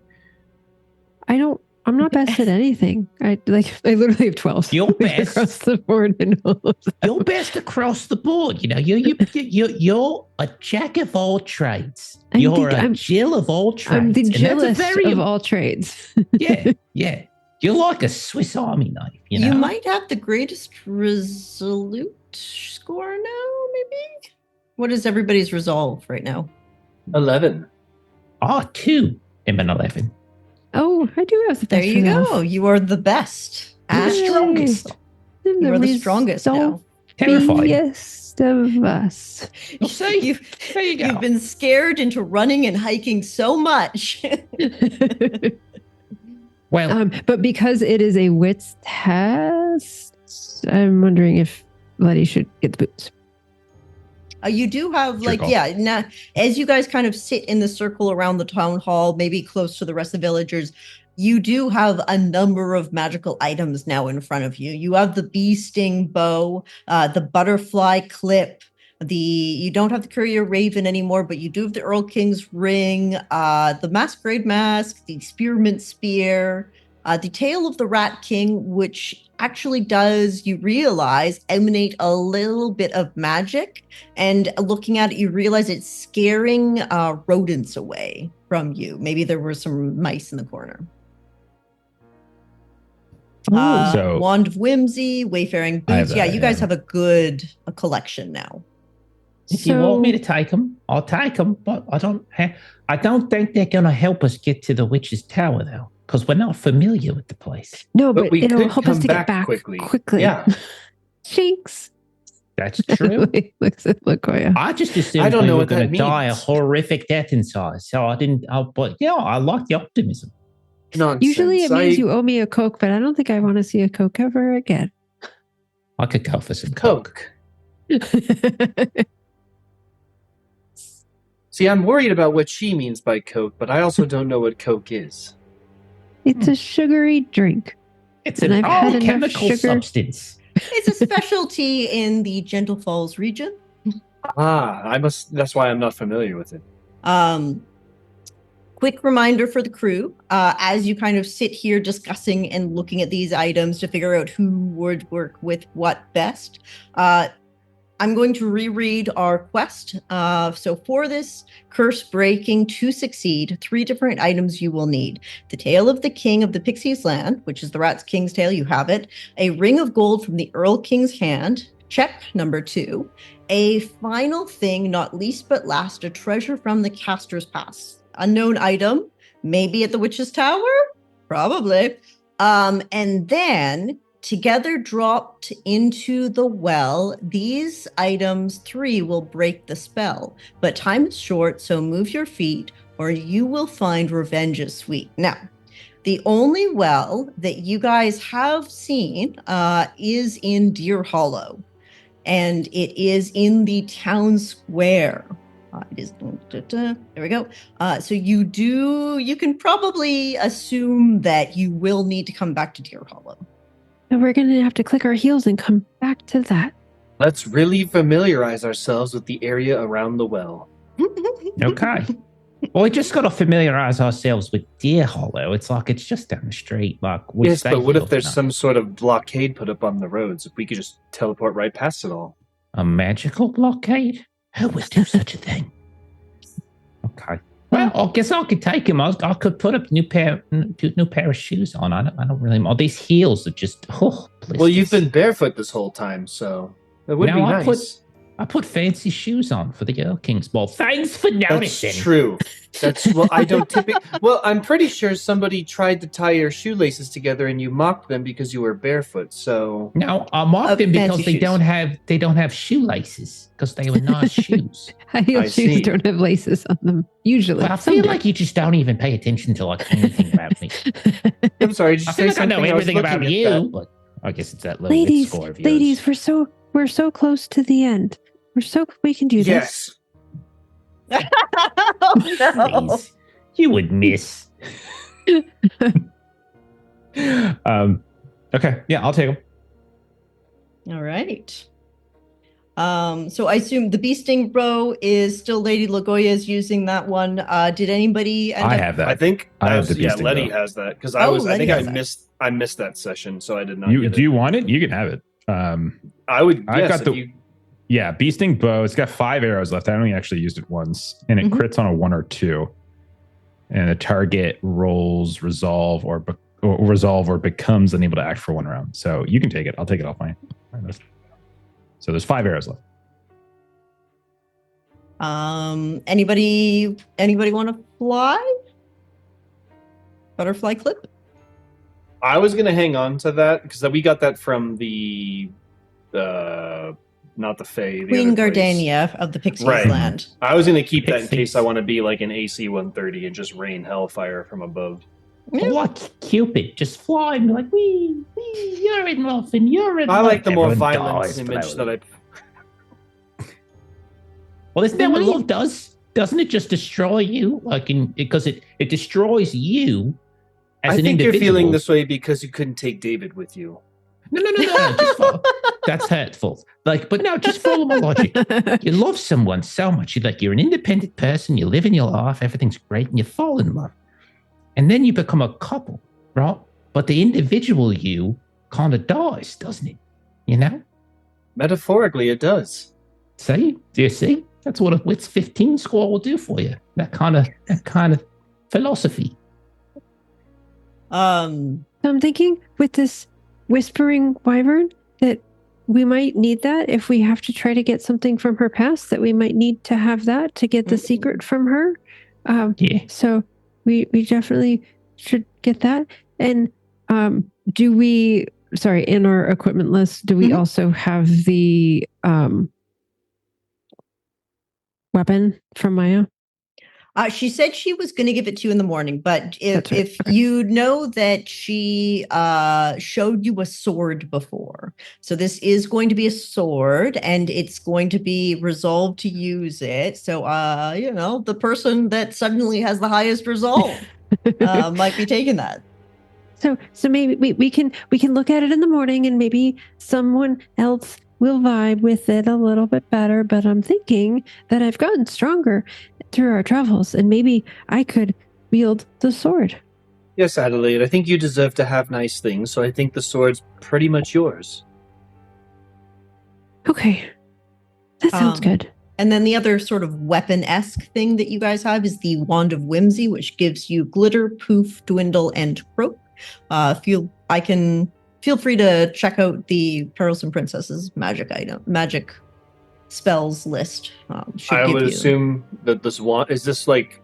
I'm not best at anything. I literally have 12. You're best across the board and all of that. You're best across the board. You know, you're a jack of all trades. You're a Jill of all trades. I'm the Jillist of all trades. yeah. You're like a Swiss Army knife. You know? You might have the greatest resolute score now, maybe? What is everybody's resolve right now? 11. 2 and an 11. Oh, I do have the best. There you go. You are the best. The strongest. You are the strongest now. Terrifying. Of us. You'll see. There you go. You've been scared into running and hiking so much. Well, but because it is a wits test, I'm wondering if Letty should get the boots. You do have now, as you guys kind of sit in the circle around the town hall, maybe close to the rest of the villagers, you do have a number of magical items now in front of you. You have the bee sting bow, the butterfly clip, you don't have the courier raven anymore, but you do have the Earl King's ring, the masquerade mask, the spearmint spear, the tail of the Rat King, which actually does, you realize, emanate a little bit of magic. And looking at it, you realize it's scaring rodents away from you. Maybe there were some mice in the corner. Wand of Whimsy, Wayfaring Boots. Yeah, you guys have a collection now. If you want me to take them, I'll take them. But I don't think they're going to help us get to the Witch's Tower, though. Because we're not familiar with the place. No, but we it'll could help us come to back get back quickly. Yeah. Jinx. That's true. Looks at Lagolla. I just assumed we were going to die a horrific death inside. So I didn't. But yeah, I like the optimism. Nonsense. Usually it means you owe me a Coke, but I don't think I want to see a Coke ever again. I could go for some Coke. See, I'm worried about what she means by Coke, but I also don't know what Coke is. It's a sugary drink. It's an all-chemical substance. It's a specialty in the Gentle Falls region. That's why I'm not familiar with it. Quick reminder for the crew, as you kind of sit here discussing and looking at these items to figure out who would work with what best. I'm going to reread our quest. So for this curse breaking to succeed, 3 different items you will need. The tail of the king of the Pixies land, which is the Rat's King's tail, you have it. A ring of gold from the Earl King's hand, check number 2. A final thing, not least but last, a treasure from the Caster's Pass. Unknown item, maybe at the Witch's Tower? Probably. And then together dropped into the well, these items 3 will break the spell. But time is short, so move your feet or you will find revenge is sweet. Now, the only well that you guys have seen is in Deerhollow. And it is in the town square. It is, there we go. So you can probably assume that you will need to come back to Deerhollow. And we're going to have to click our heels and come back to that. Let's really familiarize ourselves with the area around the well. Okay. Well, we just got to familiarize ourselves with Deerhollow. It's like it's just down the street. Yes, but what if there's some sort of blockade put up on the roads? If we could just teleport right past it all. A magical blockade? Who would do such a thing? Okay. Well, I guess I could take him. I could put a new pair of shoes on. I don't really. Oh, these heels are just. Blisters. Well, you've been barefoot this whole time, so it would be nice. I put fancy shoes on for the Earl King's ball. Thanks for noticing. That's true. I don't typically. Well, I'm pretty sure somebody tried to tie your shoelaces together and you mocked them because you were barefoot. So no, I mocked them because they don't have shoelaces because they were nice shoes. High heel shoes don't have laces on them usually. But I feel like you just don't even pay attention to anything about me. I'm sorry. Did you say something? I know everything about you, but I guess it's that little bit score of yours. Ladies, we're so close to the end. We can do this. Yes. Oh, no. Please. You would miss. Okay. Yeah, I'll take them. All right. So I assume the bee sting bow is still Lady Lagolla's using that one. Did anybody end I up? have that. I think I have the yeah, beasting Letty bow. has that because Oh, I Letty think has that. I missed that session, so I did not You get do it. you want it? You can have it. I would. I've Yes, got if the you. yeah, beasting bow. It's got 5 arrows left. I only actually used it once, and it Mhm. crits on a 1 or 2. And the target rolls resolve or becomes unable to act for 1 round. So you can take it. I'll take it off mine. So there's 5 arrows left. Anybody want to fly? Butterfly clip? I was gonna hang on to that because we got that from the not the Fae, the Queen other place. Gardania of the Pixies Right. land. I was gonna keep that in Pixies. case I want to be like an AC 130 and just rain hellfire from above. Yeah. What Cupid? Just fly and be like, wee, you're in love and you're in I love. like the more Everyone violent dies image below that them. I. Well, isn't that what Right. love does? Doesn't it just destroy you? Because it destroys you as I an think you're individual. feeling this way because you couldn't take David with you. No. Just follow. That's hurtful. But no, just follow my logic. You love someone so much. You're an independent person. You live in your life. Everything's great, and you fall in love, and then you become a couple, right? But the individual you kind of dies, doesn't it? You know. Metaphorically, it does. See? Do you see? That's what a Wits 15 score will do for you. That kind of philosophy. Um, So I'm thinking with this whispering wyvern that we might need that if we have to try to get something from her past, that we might need to have that to get the secret from her. Yeah. So we definitely should get that. And do we, sorry, in our equipment list, do we Mhm. also have the weapon from Maya? she said she was going to give it to you in the morning, but That's right. if Okay. you know that she showed you a sword before, so this is going to be a sword, and it's going to be resolved to use it. So, the person that suddenly has the highest resolve might be taking that. So maybe we can look at it in the morning, and maybe someone else will vibe with it a little bit better. But I'm thinking that I've gotten stronger through our travels, and maybe I could wield the sword. Yes, Adelaide, I think you deserve to have nice things, so I think the sword's pretty much yours. Okay, that sounds good. And then the other sort of weapon-esque thing that you guys have is the Wand of Whimsy, which gives you glitter, poof, dwindle, and croak. Feel free to check out the Perils and Princesses magic spells list. I would assume that this wand is this like,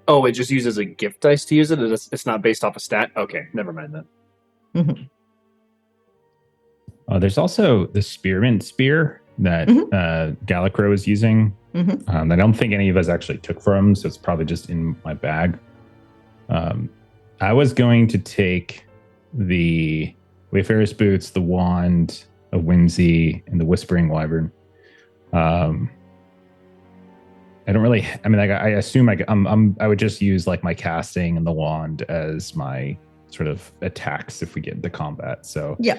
oh, it just uses a gift dice to use it. It's not based off a stat. Okay, never mind that. Mm-hmm. There's also the spearmint spear that Gallicrow is using. Mm-hmm. I don't think any of us actually took from, so it's probably just in my bag. I was going to take the Wayfarer's boots, the wand of Whimsy, and the Whispering Wyvern. I don't really. I mean, like, I assume I would just use like my casting and the wand as my sort of attacks if we get into combat. So yeah.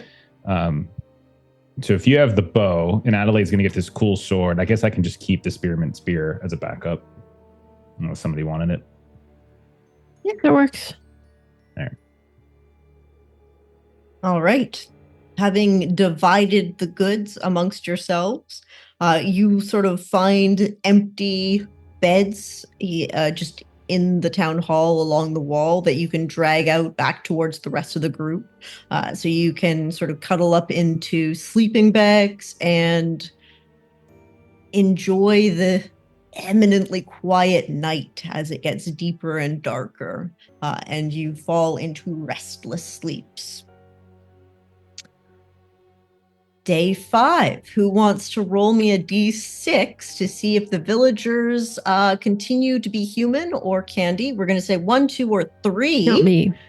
So if you have the bow and Adelaide's going to get this cool sword, I guess I can just keep the spearmint spear as a backup. Unless somebody wanted it. Yeah, that works. All right. Having divided the goods amongst yourselves, you sort of find empty beds just in the town hall along the wall that you can drag out back towards the rest of the group. So you can sort of cuddle up into sleeping bags and enjoy the eminently quiet night as it gets deeper and darker, and you fall into restless sleeps. Day 5. Who wants to roll me a d6 to see if the villagers continue to be human or Candy? We're going to say 1, 2, or 3.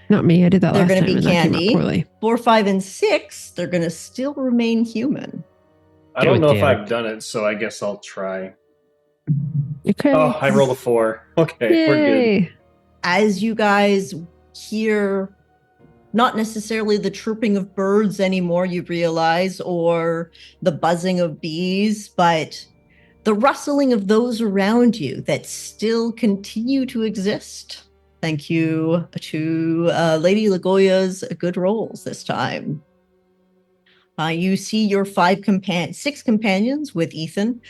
Not me. I did that They're last going time. to be and that came out Candy. poorly. 4, 5, and 6. They're going to still remain human. I don't know if I've done it, so I guess I'll try. Okay. Oh, I rolled a 4. Okay, Yay. we're good. As you guys hear not necessarily the chirping of birds anymore, you realize, or the buzzing of bees, but the rustling of those around you that still continue to exist. Thank you to Lady Lagolla's good rolls this time. You see your 6 companions with E10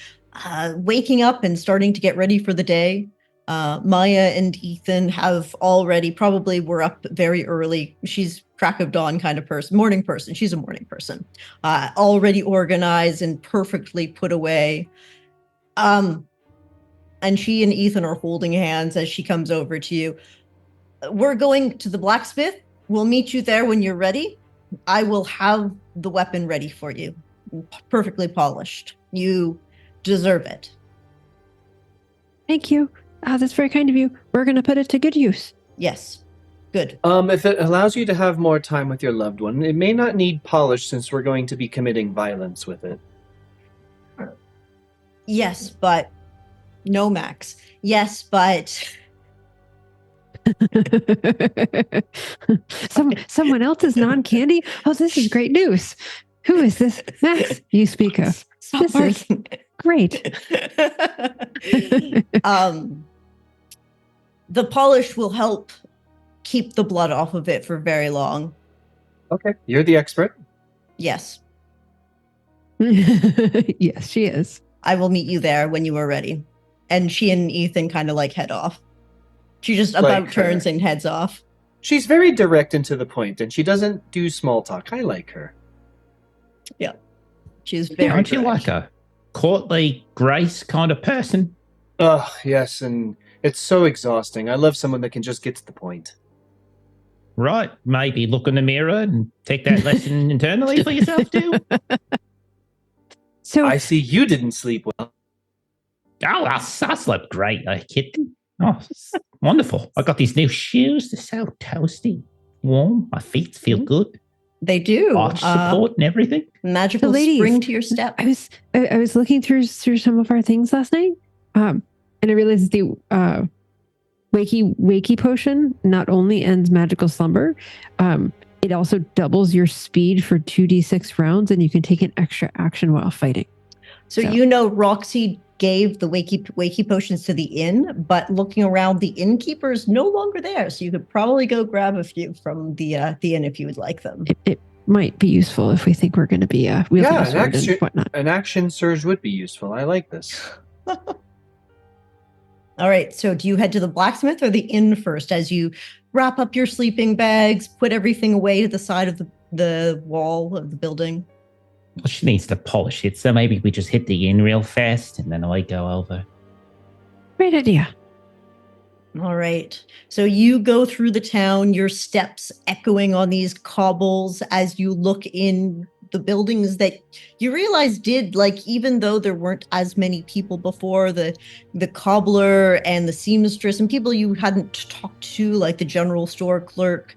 waking up and starting to get ready for the day. Maya and E10 have already probably were up very early. She's crack of dawn kind of person, morning person. She's a morning person. Already organized and perfectly put away. And she and E10 are holding hands as she comes over to you. We're going to the blacksmith. We'll meet you there when you're ready. I will have the weapon ready for you, perfectly polished. You deserve it. Thank you. That's very kind of you. We're going to put it to good use. Yes. Good. If it allows you to have more time with your loved one, it may not need polish since we're going to be committing violence with it. Yes, but no, Max. Yes, but someone else's non-candy? Oh, this is great news. Who is this Max you speak of? Stop this is great. The polish will help keep the blood off of it for very long. Okay, you're the expert. Yes. Yes, she is. I will meet you there when you are ready. And she and E10 kind of like head off. She just about turns and heads off. She's very direct and to the point, and she doesn't do small talk. I like her. Yeah. She's very Aren't you direct. like a courtly grace kind of person? Oh, yes, and it's so exhausting. I love someone that can just get to the point. Right. Maybe look in the mirror and take that lesson internally for yourself too. So I see you didn't sleep well. Oh, I slept great. I kidding. Oh, it's wonderful. I got these new shoes. They're so toasty, warm. My feet feel good. They do. Arch support and everything. Magical So ladies, spring to your step. I was looking through some of our things last night, and I realized the wakey potion not only ends magical slumber, it also doubles your speed for 2d6 rounds, and you can take an extra action while fighting. So you know Roxy gave the wakey potions to the inn, but looking around, the innkeeper is no longer there. So you could probably go grab a few from the inn if you would like them. It might be useful if we think we're going to be wielding a sword and whatnot. An action surge would be useful. I like this. All right. So do you head to the blacksmith or the inn first as you wrap up your sleeping bags, put everything away to the side of the wall of the building? Well, she needs to polish it, so maybe we just hit the inn real fast and then I go over. Great idea. All right. So you go through the town, your steps echoing on these cobbles as you look in the buildings that you realize did, like, even though there weren't as many people before, the cobbler and the seamstress and people you hadn't talked to, like the general store clerk,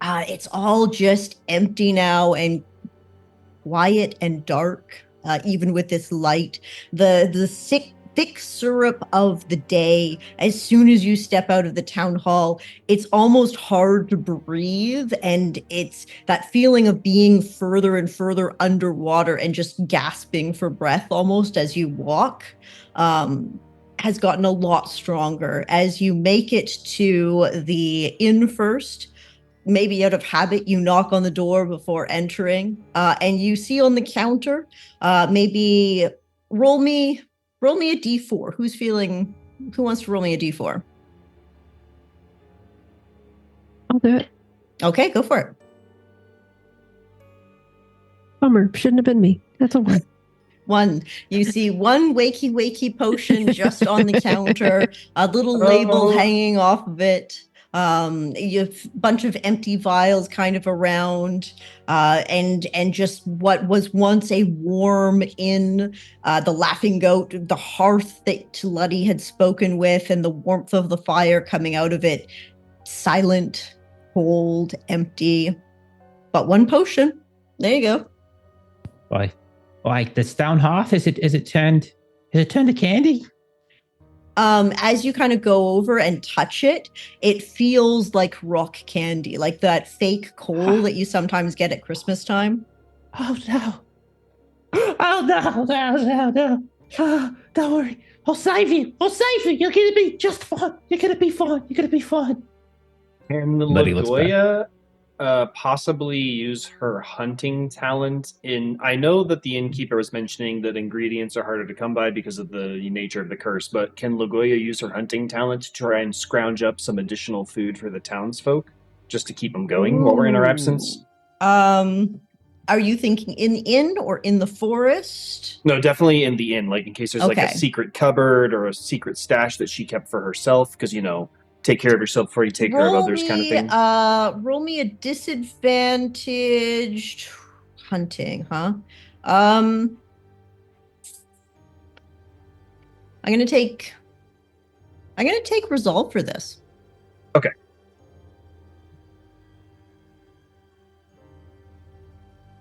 it's all just empty now and quiet and dark, even with this light. The thick syrup of the day, as soon as you step out of the town hall, it's almost hard to breathe, and it's that feeling of being further and further underwater and just gasping for breath almost as you walk has gotten a lot stronger. As you make it to the inn first, maybe out of habit, you knock on the door before entering, and you see on the counter, maybe roll me a d4. Who wants to roll me a d4? I'll do it. Okay, go for it. Bummer. Shouldn't have been me. That's okay. 1. You see one wakey potion just on the counter, a little label hanging off of it. You have a bunch of empty vials kind of around, and just what was once a warm inn, the laughing goat, the hearth that Luddy had spoken with, and the warmth of the fire coming out of it, silent, cold, empty, but one potion. There you go. Why, the stone hearth, is it turned to candy? As you kind of go over and touch it, it feels like rock candy, like that fake coal that you sometimes get at Christmas time. Oh no. Oh no. Oh, don't worry. I'll save you. You're gonna be just fine. You're gonna be fine. Can Letty looks back. Lagolla possibly use her hunting talent in... I know that the innkeeper was mentioning that ingredients are harder to come by because of the nature of the curse, but can Lagolla use her hunting talent to try and scrounge up some additional food for the townsfolk, just to keep them going while we're in our absence? Are you thinking in the inn or in the forest? No, definitely in the inn, like in case there's like a secret cupboard or a secret stash that she kept for herself, because, take care of yourself before you take care of others kind of thing. Roll me a disadvantaged hunting, huh? I'm gonna take resolve for this. Okay.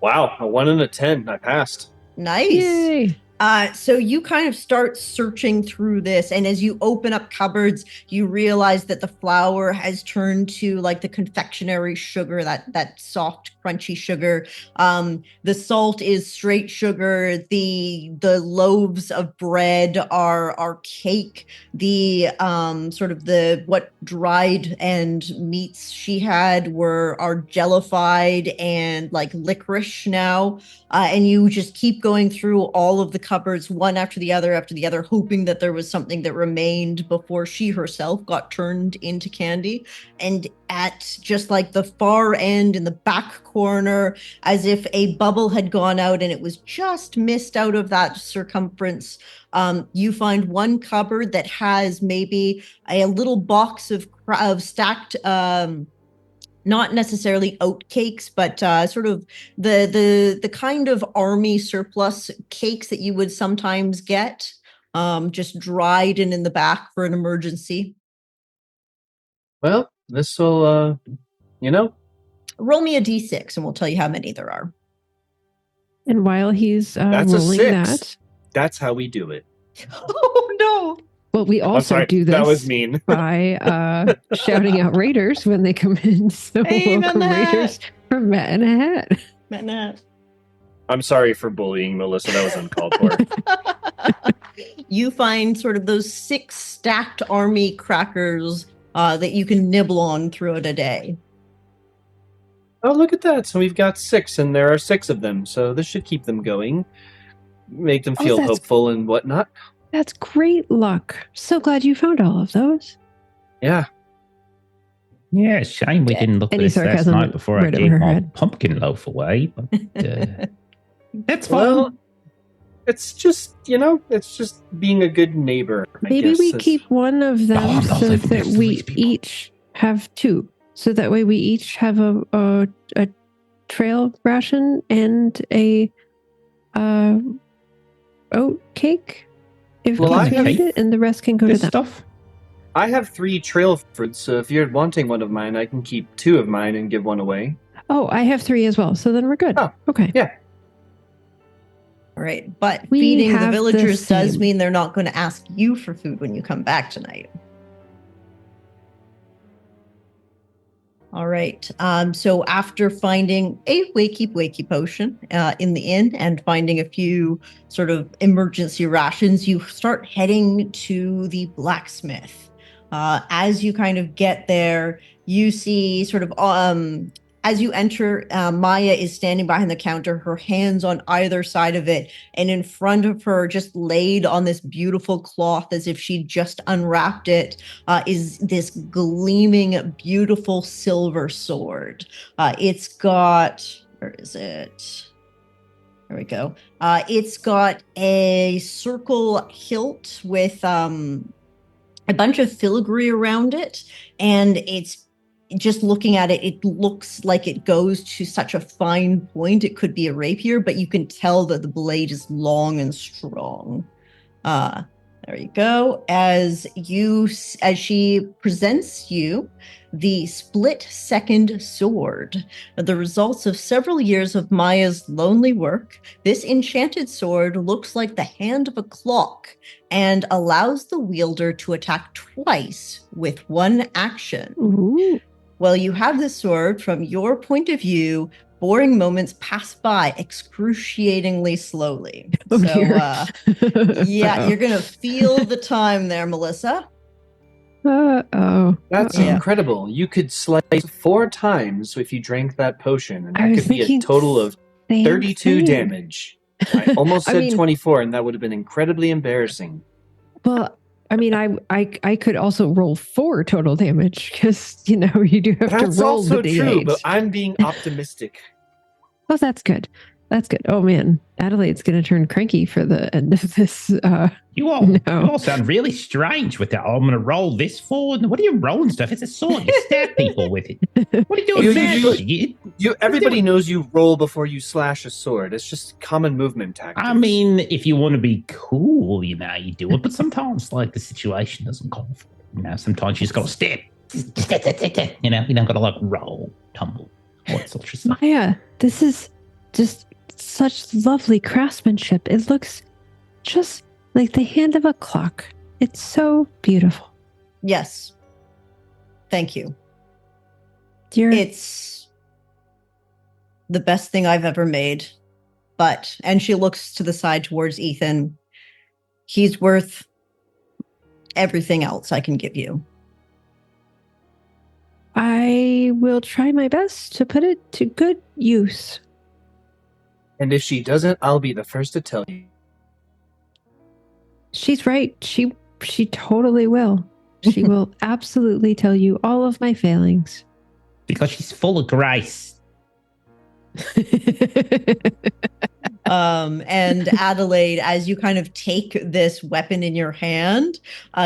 Wow, a 1 and a 10. I passed. Nice. Yay. So you kind of start searching through this, and as you open up cupboards, you realize that the flour has turned to like the confectionery sugar, that soft, crunchy sugar. The salt is straight sugar. The loaves of bread are cake. The sort of what dried and meats she had are jellified and like licorice now. And you just keep going through all of the cupboards, one after the other, hoping that there was something that remained before she herself got turned into candy. And at just like the far end in the back corner, as if a bubble had gone out and it was just missed out of that circumference, you find one cupboard that has maybe a little box of stacked not necessarily oat cakes, but sort of the kind of army surplus cakes that you would sometimes get, just dried and in the back for an emergency. Well, this will, Roll me a d6 and we'll tell you how many there are. And while he's That's rolling a 6. that... That's how we do it. Oh, no. Well, we also do this that was mean. by shouting out raiders when they come in. So Hey, welcome raiders from Matt and a Hat. Matt and a Hat. I'm sorry for bullying Melissa. That was uncalled for. You find sort of those 6 stacked army crackers that you can nibble on throughout a day. Oh, look at that. So we've got 6, and there are 6 of them. So this should keep them going, make them feel hopeful and whatnot. That's great luck. So glad you found all of those. Yeah. Yeah, shame we didn't look at this last night before I gave my pumpkin loaf away. But that's fine. Well, it's just, it's just being a good neighbor. Maybe we keep one of them so that we each have 2. So that way we each have a trail ration and a oat cake. If we need it, and the rest can go to them. Stuff. I have 3 trail fruits, so if you're wanting one of mine, I can keep 2 of mine and give one away. Oh, I have 3 as well, so then we're good. Oh, okay. Yeah. All right, but feeding the villagers does mean they're not going to ask you for food when you come back tonight. All right. So after finding a wakey potion in the inn and finding a few sort of emergency rations, you start heading to the blacksmith. As you kind of get there, you see sort of as you enter, Maya is standing behind the counter, her hands on either side of it, and in front of her, just laid on this beautiful cloth as if she just unwrapped it, is this gleaming, beautiful silver sword. It's got, where is it? There we go. It's got a circle hilt with a bunch of filigree around it, and it's just looking at it, it looks like it goes to such a fine point. It could be a rapier, but you can tell that the blade is long and strong. There you go. As she presents you the split-second sword, the results of several years of Maya's lonely work, this enchanted sword looks like the hand of a clock and allows the wielder to attack twice with one action. Ooh. Well, you have this sword, from your point of view, boring moments pass by excruciatingly slowly. Oh, so, dear. yeah, you're going to feel the time there, Melissa. Uh-oh. That's Yeah. incredible. You could slice 4 times if you drank that potion, and I that was could be a thinking total of same 32 thing. damage. I almost I said mean- 24, and that would have been incredibly embarrassing. Well, I mean, I could also roll 4 total damage because, you do have That's to roll also the true, D8. but I'm being optimistic. Oh, that's good. That's good. Oh, man. Adelaide's going to turn cranky for the end of this. You all sound really strange with that. Oh, I'm going to roll this forward. What are you rolling stuff? It's a sword. You stab people with it. What are you doing? Everybody knows you roll before you slash a sword. It's just common movement tactics. I mean, if you want to be cool, you do it. But sometimes, the situation doesn't call for it. Sometimes you just got to step. You don't got to roll, tumble, all that sort of stuff. Maya, this is just such lovely craftsmanship. It looks just like the hand of a clock. It's so beautiful. Yes. Thank you. It's the best thing I've ever made. And she looks to the side towards E10. He's worth everything else I can give you. I will try my best to put it to good use. And if she doesn't, I'll be the first to tell you. She's right. She totally will. She will absolutely tell you all of my failings. Because she's full of grace. And Adelaide, as you kind of take this weapon in your hand,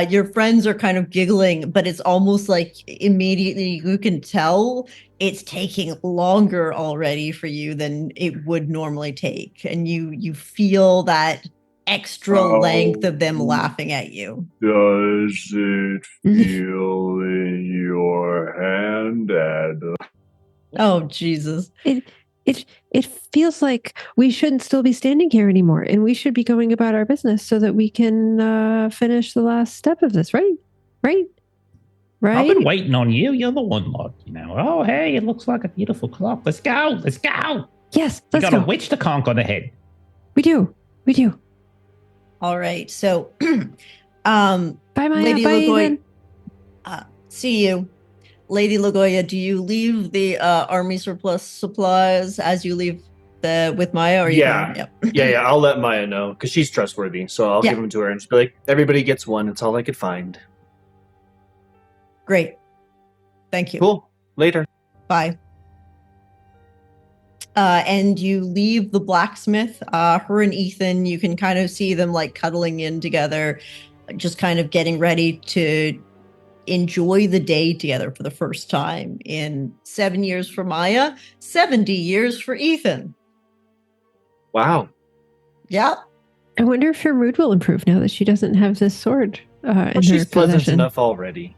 your friends are kind of giggling, but it's almost like immediately you can tell it's taking longer already for you than it would normally take. And you feel that extra length of them laughing at you. Does it feel in your hand, Adelaide? Oh, Jesus. It feels like we shouldn't still be standing here anymore, and we should be going about our business so that we can finish the last step of this, right? I've been waiting on you. You're the one, oh, hey, it looks like a beautiful clock. Let's go. Let's go. Yes, We let's got go. a witch to conk on the head. We do. All right. So, Bye, Maya. Lady Bye, Lagolla, Ethan. see you. Lady Lagolla, do you leave the army surplus supplies as you leave with Maya? Or Yeah. Yeah, I'll let Maya know, because she's trustworthy. So I'll give them to her and just be like, everybody gets one. It's all I could find. Great. Thank you. Cool. Later. Bye. And you leave the blacksmith. Her and Ethan, you can kind of see them cuddling in together, just kind of getting ready to enjoy the day together for the first time in 7 years for Maya, 70 years for Ethan. Wow. Yeah. I wonder if her mood will improve now that she doesn't have this sword in She's her pleasant possession. enough already.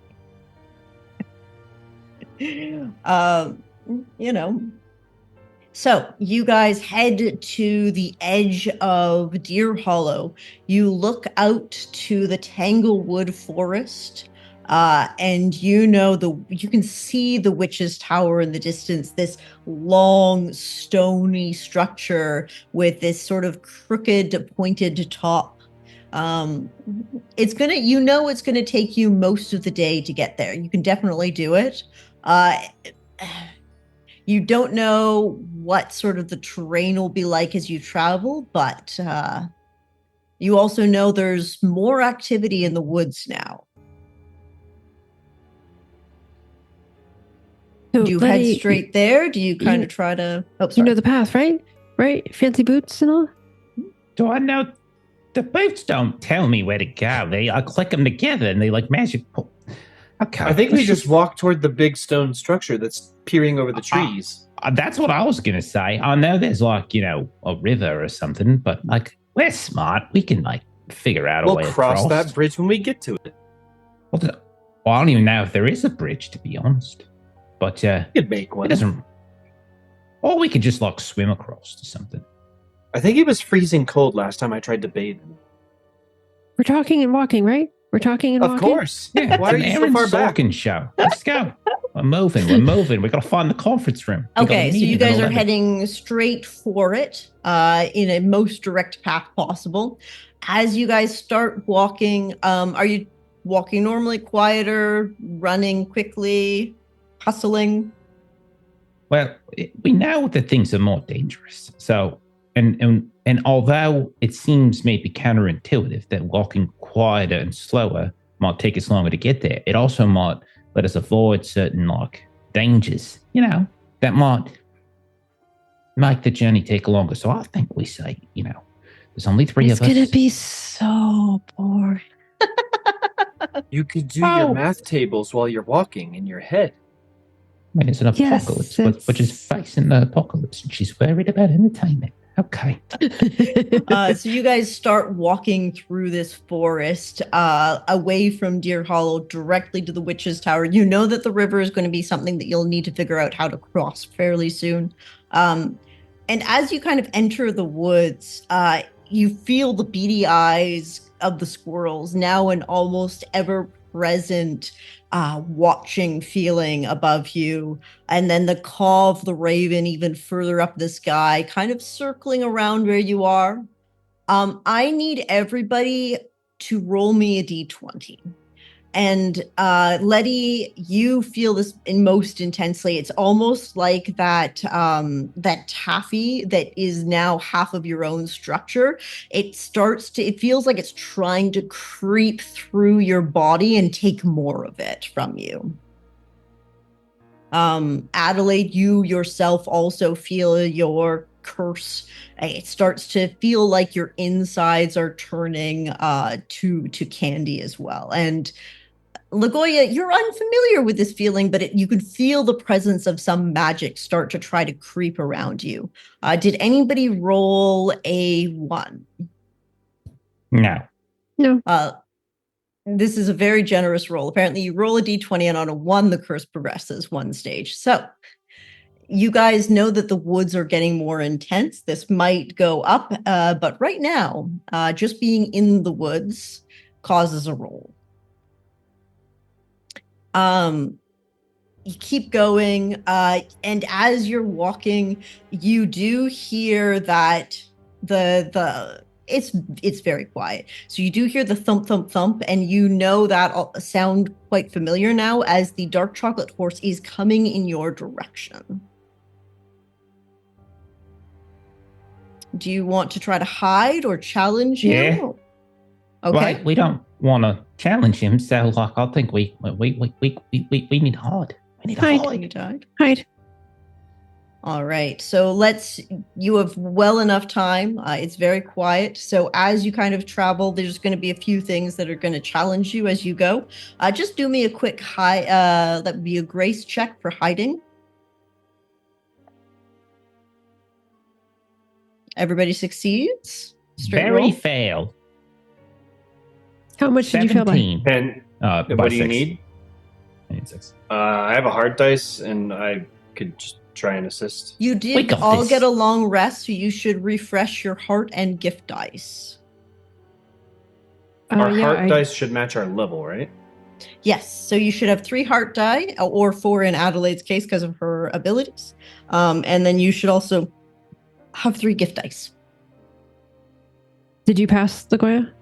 So you guys head to the edge of Deerhollow. You look out to the Tanglewood forest, and you can see the witch's tower in the distance, this long stony structure with this sort of crooked pointed top. It's gonna take you most of the day to get there. You can definitely do it. You don't know what sort of the terrain will be like as you travel, but you also know there's more activity in the woods now. So, Do you Letty, head straight there? Do you kind of try to... Oh, You sorry. know the path, right? Right? Fancy boots and all? Do I know? The boots don't tell me where to go. I click them together and they magic. Okay. I think we just walk toward the big stone structure that's peering over the trees. That's what I was going to say. I know there's a river or something, but we're smart. We can figure out a We'll way cross across. that bridge when we get to it. Well, I don't even know if there is a bridge, to be honest. But You could make it one. doesn't. Or we could just like swim across to something. I think it was freezing cold last time I tried to bathe. We're talking and walking, right? We're talking and Of walking. course. Yeah, Why are it's an you so Aaron far back? Sorkin show. Let's go. We're moving. We got to find the conference room. We got a Okay, so you meeting at guys are 11. heading straight for it in a most direct path possible. As you guys start walking, are you walking normally, quieter, running quickly, hustling? Well, we know that things are more dangerous. So, and although it seems maybe counterintuitive that walking quieter and slower might take us longer to get there, it also might let us avoid certain like dangers, that might make the journey take longer. So I think we say, there's only three It's of us. gonna be so boring. You could do your math tables while you're walking in your head. I mean, it's an Yes, apocalypse, but she's facing the apocalypse and she's worried about entertainment. Okay. So you guys start walking through this forest away from Deerhollow directly to the Witch's Tower. You know that the river is going to be something that you'll need to figure out how to cross fairly soon. And as you kind of enter the woods, you feel the beady eyes of the squirrels, now an almost ever-present watching feeling above you, and then the caw of the raven even further up the sky, kind of circling around where you are. I need everybody to roll me a d20. And Letty, you feel this most intensely. It's almost like that taffy that is now half of your own structure. It feels like it's trying to creep through your body and take more of it from you. Adelaide, you yourself also feel your curse. It starts to feel like your insides are turning to candy as well. And Lagolla, you're unfamiliar with this feeling, but you could feel the presence of some magic start to try to creep around you. Did anybody roll a 1? No. This is a very generous roll. Apparently, you roll a d20, and on a 1, the curse progresses 1 stage. So you guys know that the woods are getting more intense. This might go up, but right now, just being in the woods causes a roll. You keep going, and as you're walking, you do hear that it's very quiet. So you do hear the thump, thump, thump, and you know that sound quite familiar now as the dark chocolate horse is coming in your direction. Do you want to try to hide or challenge him? Yeah. Okay. Well, we don't want to challenge him, so like I think we need to hide. We need to Hide. You died. Hide. All right. So you have well enough time. It's very quiet. So as you kind of travel, there's going to be a few things that are going to challenge you as you go. Just do me a quick that would be a grace check for hiding. Everybody succeeds. Straight Very roll. fail. How much did you fail by? 17. And By what do you 6. need? I need 6. I have a hard dice, and I could just try and assist. You We did got all this. get a long rest, so you should refresh your heart and gift dice. Our heart I- dice should match our level, right? Yes, so you should have 3 heart die, or 4 in Adelaide's case because of her abilities. And then you should also have 3 gift dice. Did you pass, Lagolla?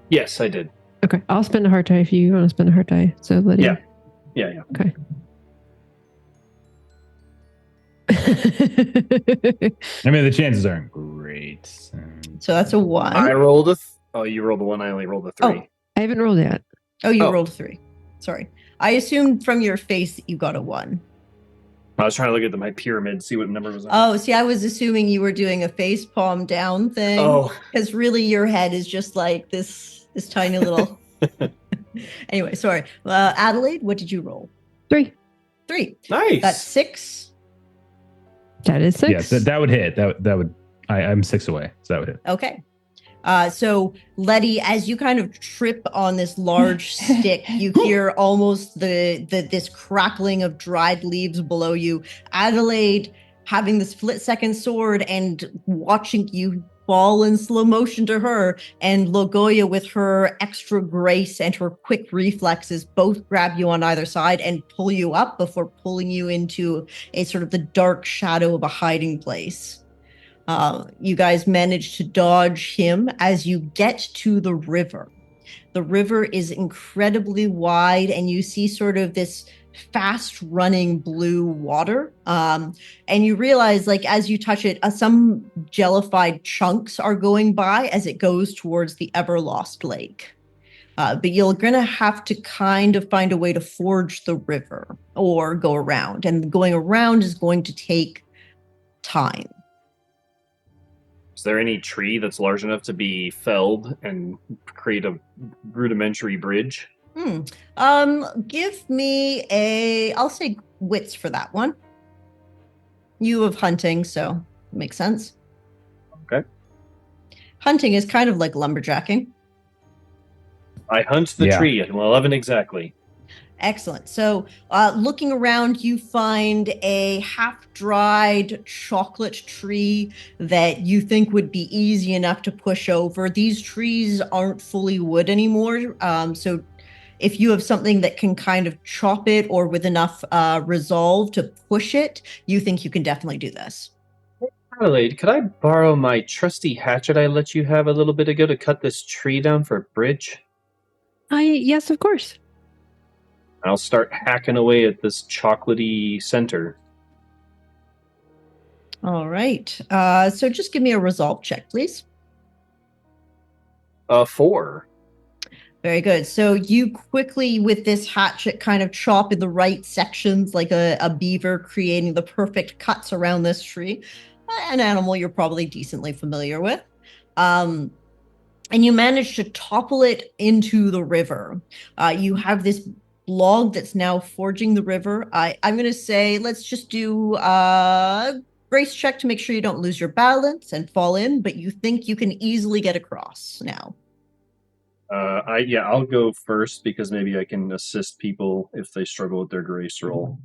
Yes, I did. Okay, I'll spend a heart die if you want to spend a heart die. So Lydia. Yeah. Yeah. Okay. I mean, the chances aren't great. So that's a 1. I rolled oh, you rolled a 1. I only rolled a 3. I haven't rolled yet. Oh, you Oh. rolled 3. Sorry. I assumed from your face that you got a 1. I was trying to look at my pyramid, see what number was on. Oh, see, I was assuming you were doing a face palm down thing. Oh. Because really your head is just like this tiny little... Anyway, sorry. Adelaide, what did you roll? 3. 3. Nice. That's 6. That is 6. Yes, that would hit. That would. I'm 6 away, so that would hit. Okay. So Letty, as you kind of trip on this large stick, you hear almost this crackling of dried leaves below you. Adelaide having this split-second sword and watching you fall in slow motion to her, and Lagolla with her extra grace and her quick reflexes both grab you on either side and pull you up before pulling you into a sort of the dark shadow of a hiding place. You guys manage to dodge him as you get to the river. The river is incredibly wide, and you see sort of this fast running blue water. And you realize, like, as you touch it, some jellified chunks are going by as it goes towards the Everlost Lake. But you're going to have to kind of find a way to forge the river or go around. And going around is going to take time. Is there any tree that's large enough to be felled and create a rudimentary bridge? Give me I'll say wits for that one. You have hunting, so it makes sense. Okay. Hunting is kind of like lumberjacking. I hunt the tree at 11 exactly. Excellent. So looking around, you find a half-dried chocolate tree that you think would be easy enough to push over. These trees aren't fully wood anymore. So if you have something that can kind of chop it or with enough resolve to push it, you think you can definitely do this. Adelaide, could I borrow my trusty hatchet I let you have a little bit ago to cut this tree down for a bridge? Yes, of course. I'll start hacking away at this chocolatey center. All right. So just give me a resolve check, please. 4. Very good. So you quickly, with this hatchet, kind of chop in the right sections like a beaver, creating the perfect cuts around this tree. An animal you're probably decently familiar with. And you manage to topple it into the river. You have this log that's now forging the river. I'm going to say, let's just do a grace check to make sure you don't lose your balance and fall in, but you think you can easily get across now. I'll go first because maybe I can assist people if they struggle with their grace roll.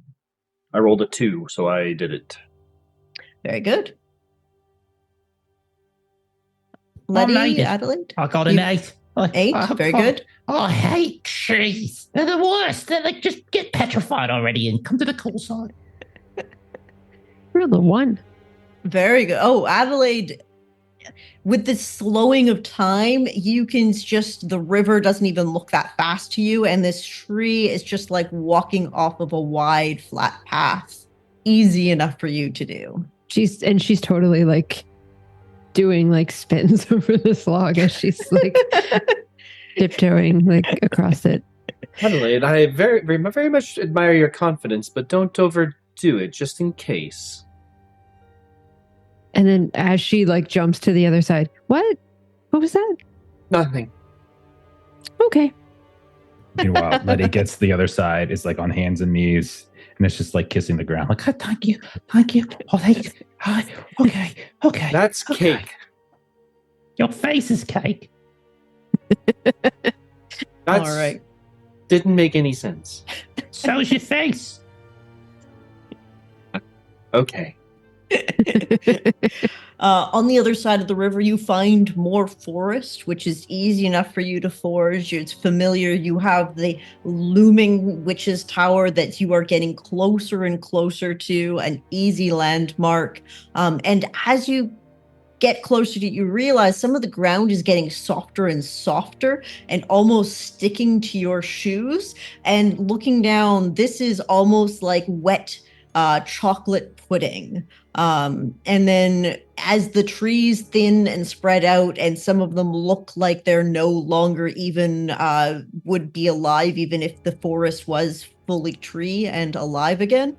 I rolled a 2, so I did it. Very good. Letty, Adelaide? I got an 8. 8, very good. I hate trees. They're the worst. They're like, just get petrified already and come to the cool side. You're the one. Very good. Oh, Adelaide, with the slowing of time, you can just, the river doesn't even look that fast to you. And this tree is just like walking off of a wide, flat path. Easy enough for you to do. She's totally like doing like spins over this log as she's like tiptoeing like across it. Adelaide, I very much admire your confidence, but don't overdo it just in case. And then as she like jumps to the other side, what was that? Nothing. Okay. Meanwhile, Letty gets to the other side, is like on hands and knees, and it's just like kissing the ground. Like, Oh, thank you. Oh, okay. That's okay. cake. Your face is cake. All right. Didn't make any sense. So is your face. Okay. On the other side of the river, you find more forest, which is easy enough for you to forge. It's familiar. You have the looming witch's tower that you are getting closer and closer to, an easy landmark. And as you get closer to it, you realize some of the ground is getting softer and softer and almost sticking to your shoes. And looking down, this is almost like wet chocolate pudding. And then as the trees thin and spread out, and some of them look like they're no longer even would be alive, even if the forest was fully tree and alive again,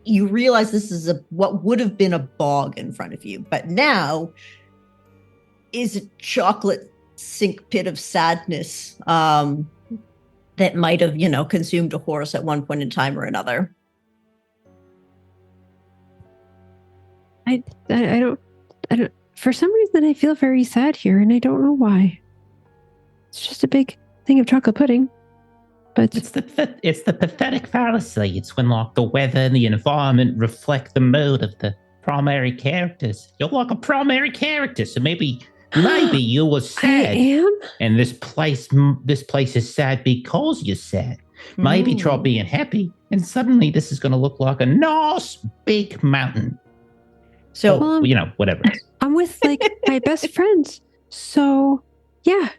you realize this is what would have been a bog in front of you, but now is a chocolate sink pit of sadness that might have, consumed a horse at one point in time or another. for some reason, I feel very sad here, and I don't know why. It's just a big thing of chocolate pudding. But It's the pathetic fallacy. It's when like the weather and the environment reflect the mood of the primary characters. You're like a primary character, so maybe you were sad. I am? And this place is sad because you're sad. Maybe try being happy, and suddenly this is going to look like a nice big mountain. So, whatever. I'm with like my best friends. So, yeah.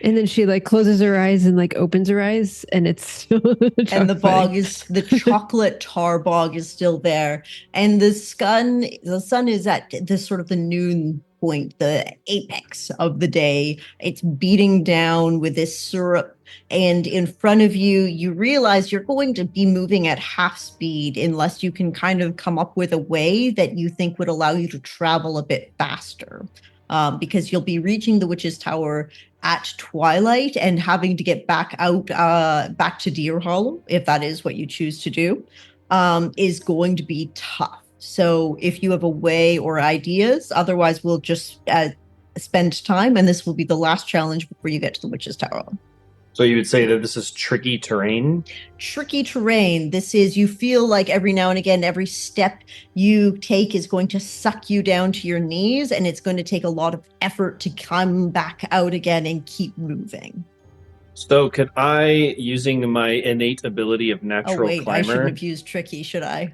And then she like closes her eyes and like opens her eyes, and it's and the chocolate tar bog is still there, and the sun is at this sort of the noon point, the apex of the day. It's beating down with this syrup, and in front of you, you realize you're going to be moving at half speed unless you can kind of come up with a way that you think would allow you to travel a bit faster. Because you'll be reaching the Witch's Tower at twilight and having to get back to Deerhollow, if that is what you choose to do, is going to be tough. So if you have a way or ideas, otherwise we'll just spend time, and this will be the last challenge before you get to the Witch's Tower. So you would say that this is tricky terrain? Tricky terrain. This is, you feel like every now and again, every step you take is going to suck you down to your knees, and it's going to take a lot of effort to come back out again and keep moving. So could I, using my innate ability of natural I climber... shouldn't have used tricky, should I?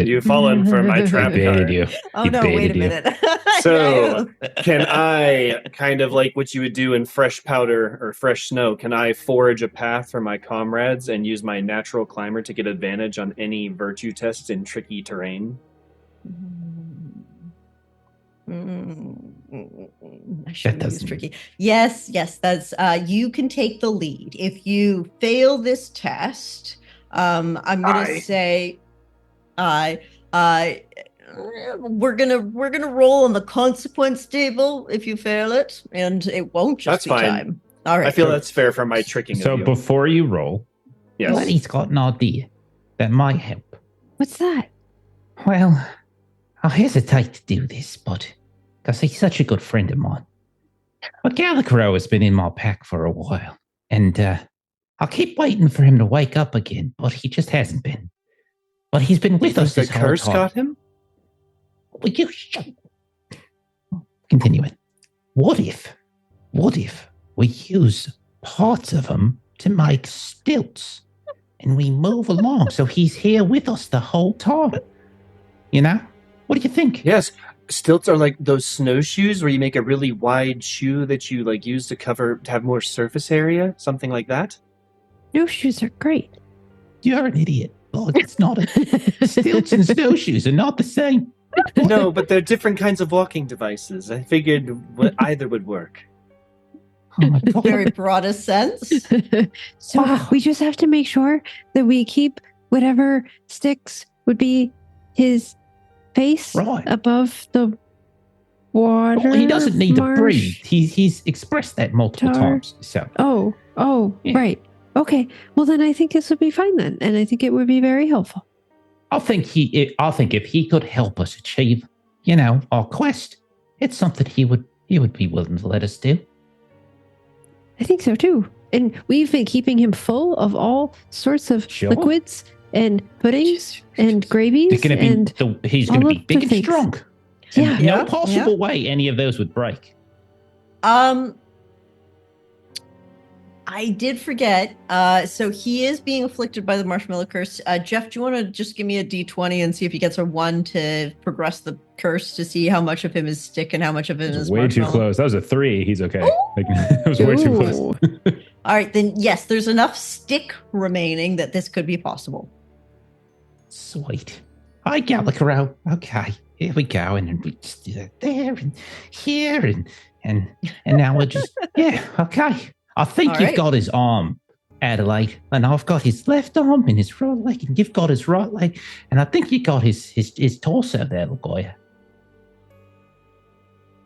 You've fallen for my trap card. You. Oh no, wait a minute. So can I, kind of like what you would do in fresh powder or fresh snow, can I forge a path for my comrades and use my natural climber to get advantage on any virtue tests in tricky terrain? I shouldn't use tricky. Yes, that's you can take the lead. If you fail this test, I'm gonna say we're gonna roll on the consequence table if you fail it, and it won't just That's be fine. time. All right. I feel that's fair for my tricking So of you. before you roll, Yes. Buddy's got an idea that might help. What's that? Well, I hesitate to do this, but because he's such a good friend of mine. But Gallicrow has been in my pack for a while, and I keep waiting for him to wake up again, but he just hasn't been. But he's been with us the this whole curse time. got him? Will you shut? Continuing. What if we use parts of him to make stilts, and we move along so he's here with us the whole time? You know? What do you think? Yes. Stilts are like those snowshoes where you make a really wide shoe that you like use to have more surface area, something like that. Snowshoes are great. You're an idiot. Oh, it's not. Stilts and snowshoes are not the same. No, but they're different kinds of walking devices. I figured either would work. Oh my God. Very broadest sense. So Wow. we just have to make sure that we keep whatever sticks would be his face Right. above the water. Well, he doesn't need to marsh. breathe. He's expressed that multiple Tar. times. So Oh, Yeah. right. Okay. Well, then I think this would be fine then, and I think it would be very helpful. I think if he could help us achieve, our quest, it's something he would be willing to let us do. I think so too. And we've been keeping him full of all sorts of Sure. liquids and puddings and gravies. He's going all to be of big the and things. strong. Yeah. And no possible way any of those would break. I did forget. So he is being afflicted by the marshmallow curse. Jeff, do you want to just give me a D20 and see if he gets a 1 to progress the curse to see how much of him is stick and how much of him is way too marshmallow? close. That was a 3. He's okay. Like, it was way too close. Ooh. All right, then yes, there's enough stick remaining that this could be possible. Sweet. Hi, Gallicrow. Okay, here we go. And then we just do that there and here and now we're just, yeah, okay. I think All you've right. got his arm, Adelaide, and I've got his left arm and his right leg, and you've got his right leg, and I think you got his torso there, Lagolla.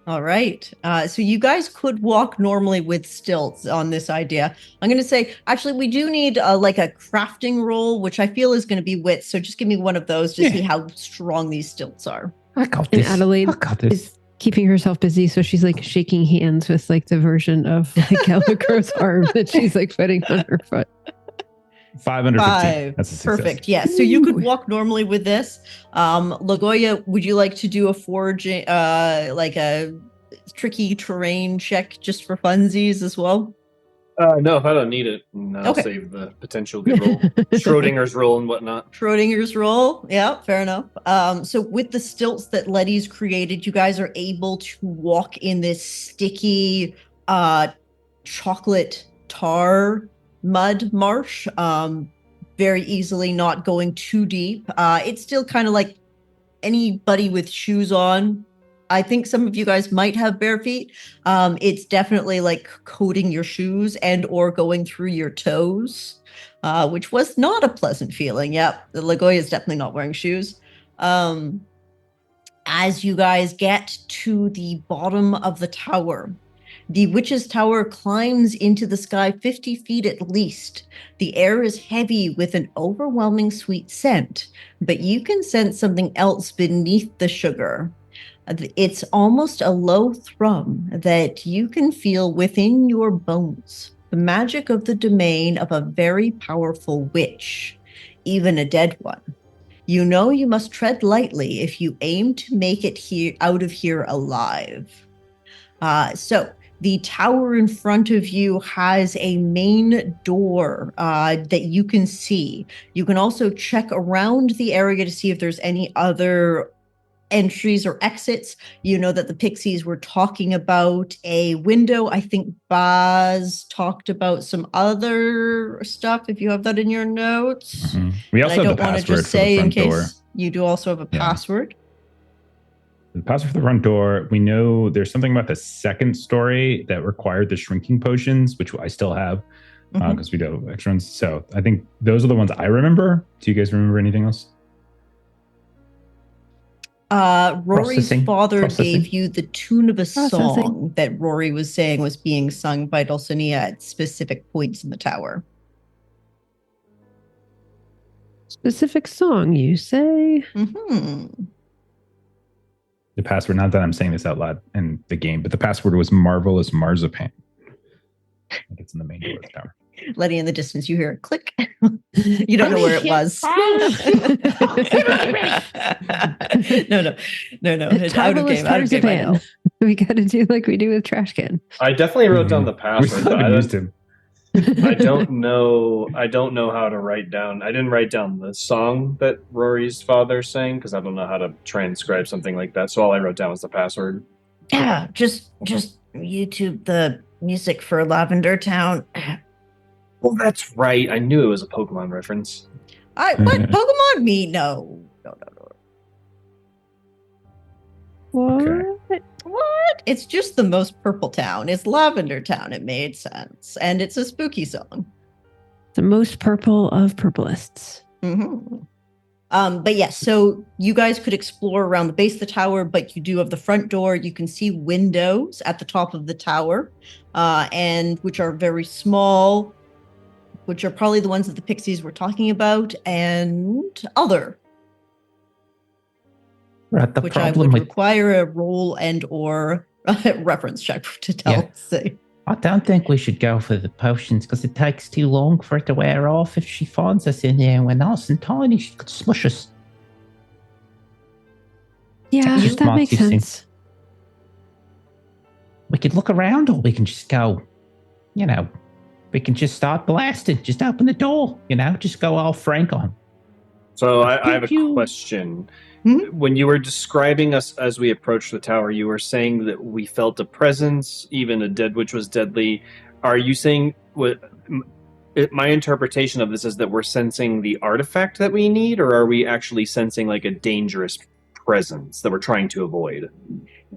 All right. So you guys could walk normally with stilts on this idea. I'm going to say, actually, we do need like a crafting roll, which I feel is going to be wit. So just give me one of those to Yeah. see how strong these stilts are. I got And this. Adelaide I got this. is keeping herself busy. So she's like shaking hands with like the version of like Gallicrow's arm that she's like putting on her foot. 515. 5. That's a success. Perfect. Yes. So you could walk normally with this. Lagolla, would you like to do a foraging, like a tricky terrain check just for funsies as well? No, if I don't need it, I'll Okay. save the potential good roll. Schrodinger's roll and whatnot. Schrodinger's roll. Yeah, fair enough. So with the stilts that Letty's created, you guys are able to walk in this sticky chocolate tar mud marsh very easily, not going too deep. It's still kind of like anybody with shoes on. I think some of you guys might have bare feet. It's definitely like coating your shoes and or going through your toes, which was not a pleasant feeling. Yep, the Lagolla is definitely not wearing shoes. As you guys get to the bottom of the tower, the witch's tower climbs into the sky 50 feet at least. The air is heavy with an overwhelming sweet scent, but you can sense something else beneath the sugar. It's almost a low thrum that you can feel within your bones. The magic of the domain of a very powerful witch, even a dead one. You know you must tread lightly if you aim to make it out of here alive. So the tower in front of you has a main door that you can see. You can also check around the area to see if there's any other entries or exits. You know that the pixies were talking about a window. I think Baz talked about some other stuff, if you have that in your notes. Mm-hmm. We also have the password for the front door. You do also have a password. The password for the front door. We know there's something about the second story that required the shrinking potions, which I still have because we do have extra ones. So I think those are the ones I remember. Do you guys remember anything else? Rory's father gave you the tune of a song that Rory was saying was being sung by Dulcinea at specific points in the tower. Specific song, you say? Mm-hmm. The password, not that I'm saying this out loud in the game, but the password was Marvelous Marzipan. I think it's in the main door of the tower. Letty, in the distance, you hear a click. You don't know where it was. No. It's out of game. Out of game, I know. We got to do like we do with trash can. I definitely wrote down the password. I don't know how to write down. I didn't write down the song that Rory's father sang because I don't know how to transcribe something like that. So all I wrote down was the password. Yeah, just YouTube the music for Lavender Town. Well, that's right. I knew it was a Pokemon reference. What? Pokemon? Me? No. What? Okay. What? It's just the most purple town. It's Lavender Town. It made sense. And it's a spooky song. The most purple of purpleists. Mm-hmm. But yes, so you guys could explore around the base of the tower, but you do have the front door. You can see windows at the top of the tower, and which are very small, which are probably the ones that the pixies were talking about, and other. Which I would require a roll and or reference check to tell. Yeah. Say. I don't think we should go for the potions because it takes too long for it to wear off. If she finds us in here and we're nice and tiny, she could smush us. Yeah, that makes sense. We could look around or we can just go, we can just start blasting. Just open the door, just go all Frank on. So I have a question. Mm-hmm. When you were describing us as we approached the tower, you were saying that we felt a presence, even a dead witch was deadly. Are you saying my interpretation of this is that we're sensing the artifact that we need, or are we actually sensing like a dangerous presence that we're trying to avoid?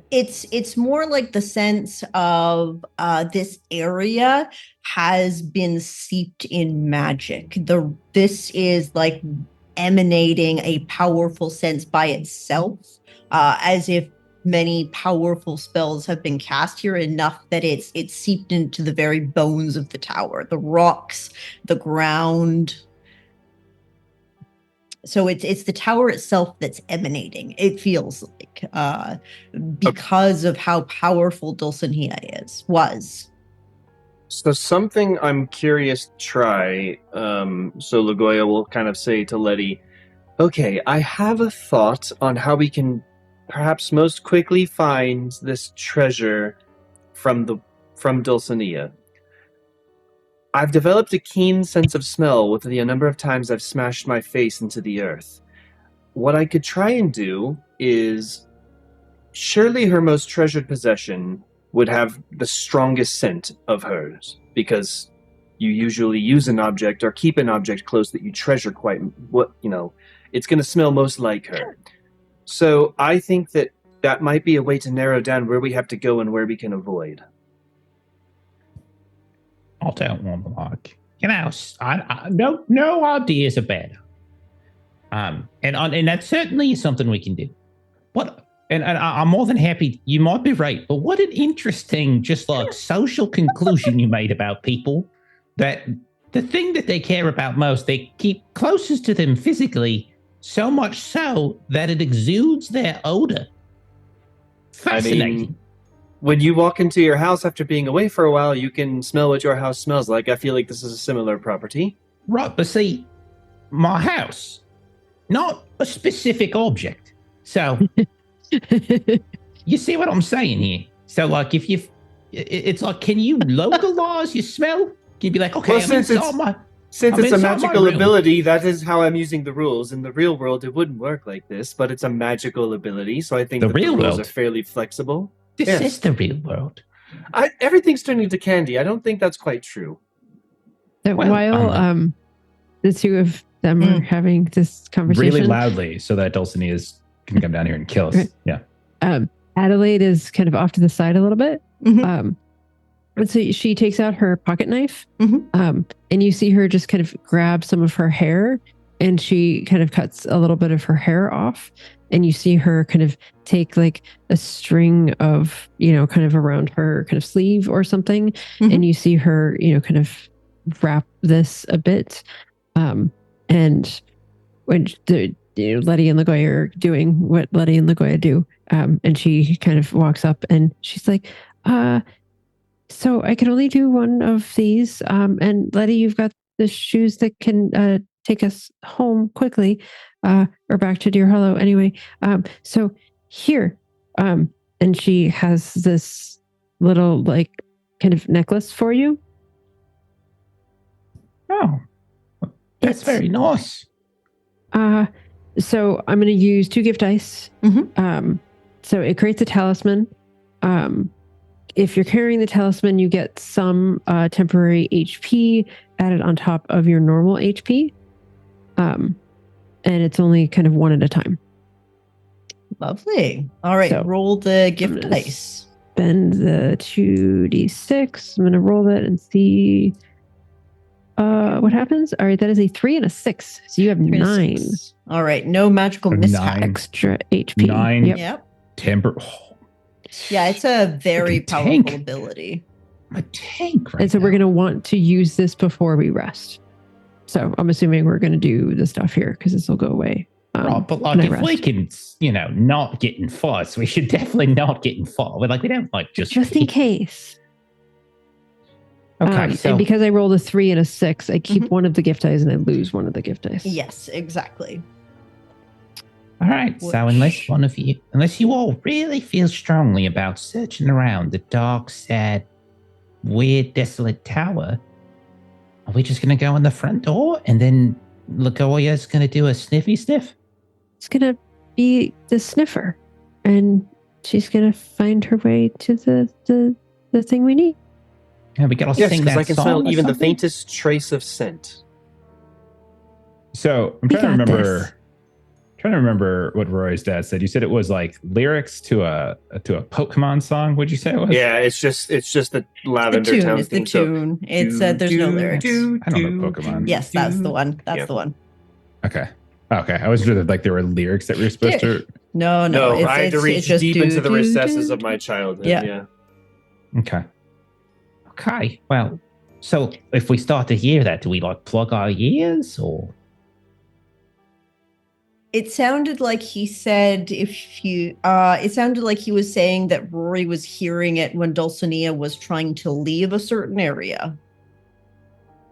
It's more like the sense of this area has been steeped in magic. This is like emanating a powerful sense by itself, as if many powerful spells have been cast here enough that it's seeped into the very bones of the tower, the rocks, the ground. So it's the tower itself that's emanating. It feels like because of how powerful Dulcinea was. So something I'm curious to try. So Lagolla will kind of say to Letty, "Okay, I have a thought on how we can perhaps most quickly find this treasure from Dulcinea. I've developed a keen sense of smell with the number of times I've smashed my face into the earth. What I could try and do is, surely her most treasured possession would have the strongest scent of hers, because you usually use an object or keep an object close that you treasure quite it's going to smell most like her. So I think that might be a way to narrow down where we have to go and where we can avoid." I don't want to like, I no ideas are better. And that certainly is something we can do. And I'm more than happy. You might be right, but what an interesting, just like social conclusion you made about people, that the thing that they care about most, they keep closest to them physically, so much so that it exudes their odor. Fascinating. I mean, when you walk into your house after being away for a while, you can smell what your house smells like. I feel like this is a similar property. Right, but see, my house, not a specific object. So... You see what I'm saying here? So, like, it's like, can you localize your smell? Can you be like, okay, well, since it's a magical ability, that is how I'm using the rules. In the real world, it wouldn't work like this, but it's a magical ability, so I think the rules are fairly flexible. This is the real world. Everything's turning to candy. I don't think that's quite true. While the two of them are having this conversation really loudly, so that Dulcinea can come down here and kill us. Right. Yeah. Adelaide is kind of off to the side a little bit. Mm-hmm. And so she takes out her pocket knife, mm-hmm. And you see her just kind of grab some of her hair, and she kind of cuts a little bit of her hair off. And you see her kind of take like a string of, kind of around her kind of sleeve or something. Mm-hmm. And you see her, kind of wrap this a bit. And when Letty and Lagolla are doing what Letty and Lagolla do. And she kind of walks up and she's like, so I can only do one of these. And Letty, you've got the shoes that can take us home quickly, or back to Deerhollow anyway. So here, and she has this little like kind of necklace for you. Oh, that's very nice. So I'm going to use 2 gift dice. Mm-hmm. So it creates a talisman. If you're carrying the talisman, you get some temporary HP added on top of your normal HP. And it's only kind of one at a time. Lovely. All right, so roll the gift dice. Spend the 2d6. I'm going to roll that and see what happens. All right, that is a 3 and a 6. So you have 9. All right, no magical mishap. Extra HP. 9. Yep. Temper. Yeah, it's a very powerful ability. A tank. Right and so we're going to want to use this before we rest. So I'm assuming we're going to do the stuff here because this will go away. But like, if we can, not get in fights, we should definitely not get in fight. We don't like just in case. Okay, so and because I rolled a 3 and a 6, I keep one of the gift dice and I lose one of the gift dice. Yes, exactly. All right, so unless you all really feel strongly about searching around the dark, sad, weird, desolate tower, are we just going to go in the front door and then Lagolla's going to do a sniffy sniff? It's going to be the sniffer, and she's going to find her way to the thing we need. Yeah, we got to sing that song. I can smell even the faintest trace of scent. So I'm trying to remember what Roy's dad said. You said it was like lyrics to a Pokemon song. What'd you say it was? Yeah, it's just the Lavender Town theme. It's the tune. It's there's no lyrics. I don't know Pokemon. Yes, that's the one. That's the one. Okay. I was sure that like there were lyrics that we were supposed to. No. I had to reach deep into the recesses of my childhood. Yeah. Okay. Well, so if we start to hear that, do we like plug our ears or? It sounded like he said it sounded like he was saying that Rory was hearing it when Dulcinea was trying to leave a certain area.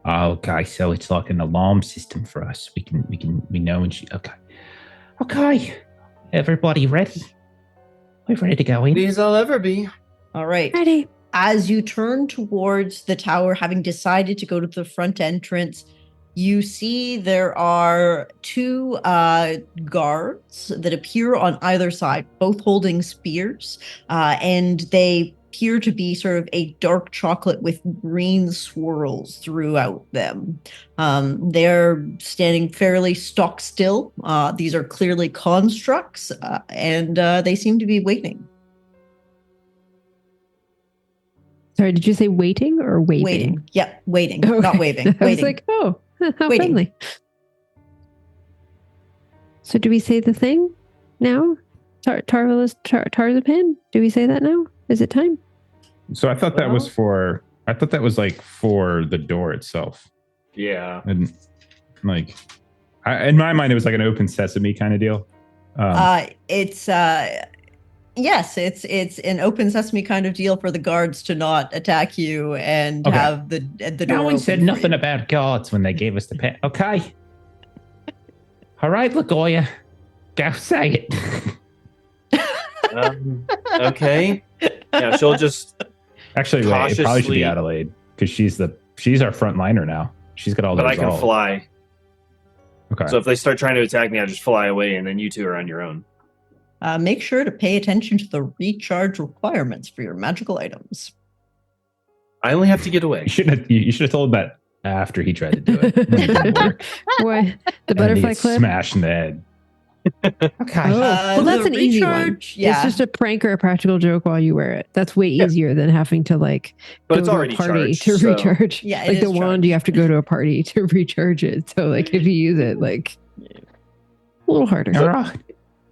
Okay, so it's like an alarm system for us. We know when she. Okay. Everybody ready? We're ready to go in. These I'll ever be. All right. Ready. As you turn towards the tower, having decided to go to the front entrance, you see there are two guards that appear on either side, both holding spears, and they appear to be sort of a dark chocolate with green swirls throughout them. They're standing fairly stock still. These are clearly constructs, and they seem to be waiting. Sorry, did you say waiting or waving? Waiting. Yep, waiting. Okay. Not waving. I was Waiting. like, oh, how Waiting. friendly. So do we say the thing now? Tarzapan? Do we say that now? Is it time? So I thought that was for the door itself. Yeah. And like, in my mind, it was like an open sesame kind of deal. Yes, it's an open sesame kind of deal for the guards to not attack you and have the door. No one open said for nothing you. about guards when they gave us the pet. Okay. All right, Lagolla. Go say it. Okay. Yeah, she'll just. Actually, wait, it probably should be cautiously- Adelaide because she's our front liner now. She's got all the But I can resolve. fly. Okay. So if they start trying to attack me, I just fly away, and then you two are on your own. Make sure to pay attention to the recharge requirements for your magical items. I only have to get away. You should have told him that after he tried to do it. When it didn't work. Boy, the And butterfly he gets clip. smashed in the head. Okay. Oh, well, that's the an easy one. recharge, yeah. It's just a prank or a practical joke while you wear it. That's way easier than having to like But go it's to already a party charged, to so- recharge. Yeah, it like the is wand, you have to go to a party to recharge it. So like if you use it, like a little harder. All right.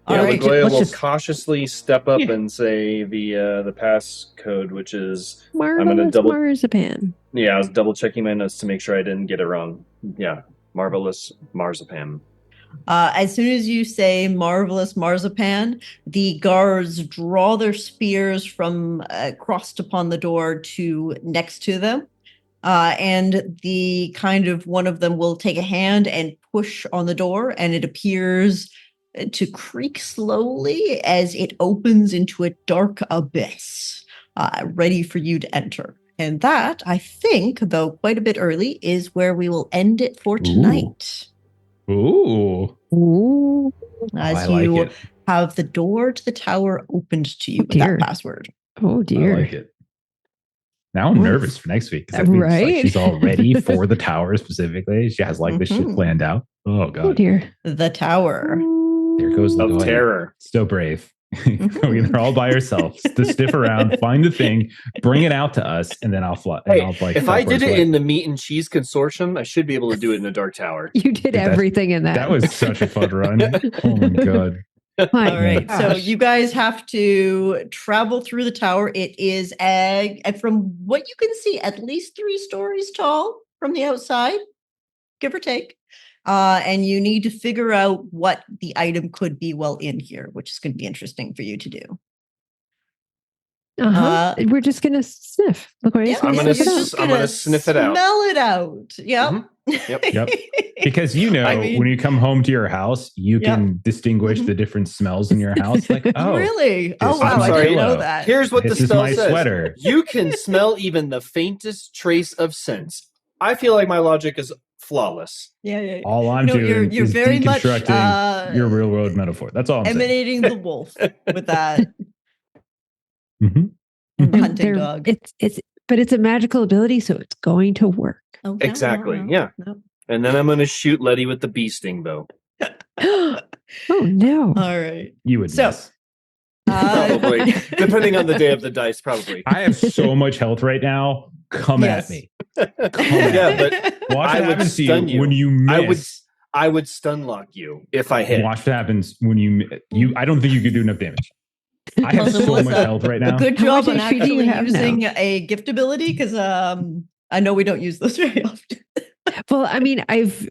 All Yeah, right, Lagolla let's will just- cautiously step up Yeah. and say the pass code, which is Marvelous double- marzipan. I was double checking my notes to make sure I didn't get it wrong. Yeah, marvelous marzipan. As soon as you say marvelous marzipan, the guards draw their spears from crossed upon the door to next to them. And the kind of one of them will take a hand and push on the door, and it appears to creak slowly as it opens into a dark abyss, ready for you to enter. And that, I think, though quite a bit early, is where we will end it for tonight. Ooh. Ooh. As I like you it. have the door to the tower opened to you Oh, with that dear. password. Oh I dear. like it. Now I'm Oof. nervous for next week. 'Cause that means, like, Right? she's all ready for the tower specifically. She has like this shit Mhm. planned out. Oh Oh god. dear. The tower. There goes Of Lagolla. terror. So brave. Going there all by herself to stiff around, find the thing, bring it out to us, and then I'll fly. And Hey, I'll like if I teleport did it away. in the meat and cheese consortium, I should be able to do it in a dark tower. You did Dude, everything in that. that was such a fun run. Oh my god. My All right. So gosh. you guys have to travel through the tower. It is, from what you can see, at least 3 stories tall from the outside, give or take. And you need to figure out what the item could be while in here, which is going to be interesting for you to do. Uh-huh. We're just gonna sniff. Look, we're just I'm gonna gonna sniff it s- out. I'm gonna sniff it out. Smell it out. Yep. Mhm. Yep. Because you know, I mean- when you come home to your house, you Yep. can distinguish Mhm. the different smells in your house. Like, oh, Really? Oh, this wow. is I my didn't know pillow. that. Here's what this the is spell my says. sweater. You can smell even the faintest trace of sense. I feel like my logic is flawless. Yeah. All I'm No, doing you're is very much, deconstructing your real world metaphor. That's all I'm saying. emanating the wolf with that Mhm. and the And hunting they're- dog. But it's a magical ability, so it's going to work. Oh, Exactly, yeah. no. And then I'm going to shoot Letty with the bee sting bow. Oh no. All right. You would So- miss. Probably. Depending on the day of the dice, probably. I have so much health right now. Come Yes. at me. Yeah, but Watch I what would happens to stun you you. when you miss. I would stun lock you if I hit. Watch what happens when you. I don't think you could do enough damage. I have Also, so much Melissa, health right A now. good How job much on HP do you actually have now? using a gift ability because I know we don't use those very often. Well, I mean, I've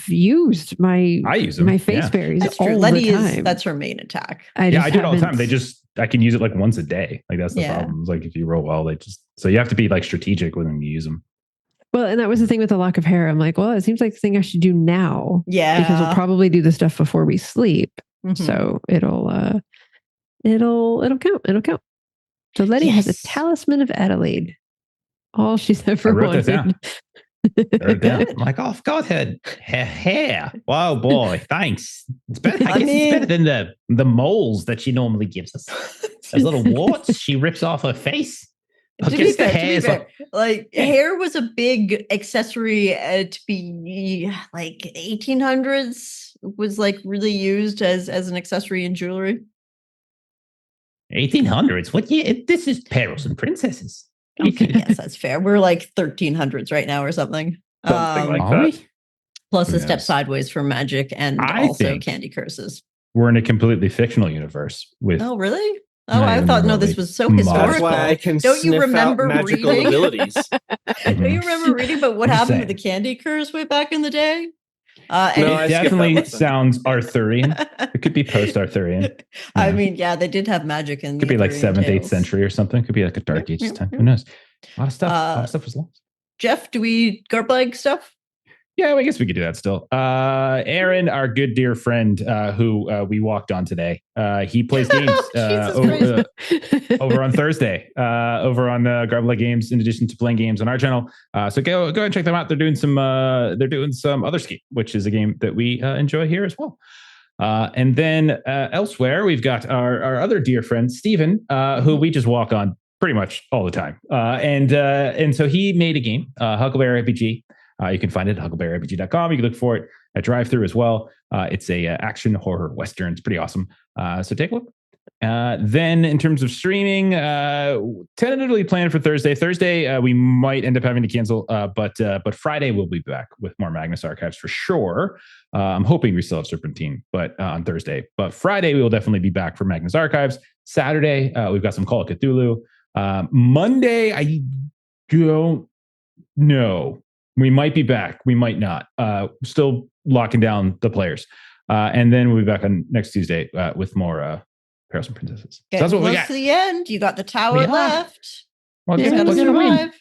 used I use them. my face berries That's true. all Letty the time. that's her main attack. I do it all the time. haven't- I can use it like once a day. Like that's the Yeah. problem. It's like if you roll well, so you have to be like strategic when you use them. Well, and that was the thing with the lock of hair. I'm like, well, it seems like the thing I should do now. Yeah. Because we'll probably do the stuff before we sleep. Mhm. So it'll count. It'll count. So Letty has a Yes. talisman of Adelaide. All she's ever I wrote wanted. that down. I'm like, oh, I've got her hair. Wow, boy, thanks. It's better. I guess it's better than the moles that she normally gives us. Those little warts she rips off her face. I To be guess the fair, hair is like, hair was a big accessory to be like 1800s was like really used as an accessory in jewelry. 1800s. What year? This is Perils and Princesses. Okay, yes, that's fair. We're like 1300s right now or something. Something like Are that. we? Plus Who a step knows? sideways for magic and I also think- candy curses. We're in a completely fictional universe with Oh, really? Oh, Not I even thought no, remotely this was so modern. historical. That's why I can Don't you sniff remember out magical reading? abilities. Don't you remember reading about what I'm just happened to the saying. candy curse way back in the day? No, And I it skipped that definitely lesson. sounds Arthurian. It could be post-Arthurian. I Yeah. mean, yeah, they did have magic in. Could the be like Arthurian 7th, 8th tales. century or something. Could be like a dark Yeah, ages yeah, time. yeah. Who knows? A lot of stuff was lost. Jeff, do we Garblag stuff? Yeah, I guess we could do that still. Aaron, our good dear friend, who we walked on today, he plays games over on Thursday, over on Garblag Games. In addition to playing games on our channel, so go and check them out. They're doing some other ski, which is a game that we enjoy here as well. And then elsewhere, we've got our other dear friend Stephen, who we just walk on pretty much all the time, and so he made a game, Huckleberry RPG. You can find it at huckleberryrpg.com. You can look for it at Drive-Thru as well. It's a action horror western. It's pretty awesome. So take a look. Then in terms of streaming, tentatively planned for Thursday. Thursday, we might end up having to cancel, but Friday we'll be back with more Magnus Archives for sure. I'm hoping we still have Serpentine, but on Thursday. But Friday we will definitely be back for Magnus Archives. Saturday, we've got some Call of Cthulhu. Monday, I don't know. We might be back. We might not. Still locking down the players. And then we'll be back on next Tuesday with more Perils and Princesses. So that's what we Close got. to the end. You got the tower We are. left. We're You gonna, gotta we're gonna win. survive.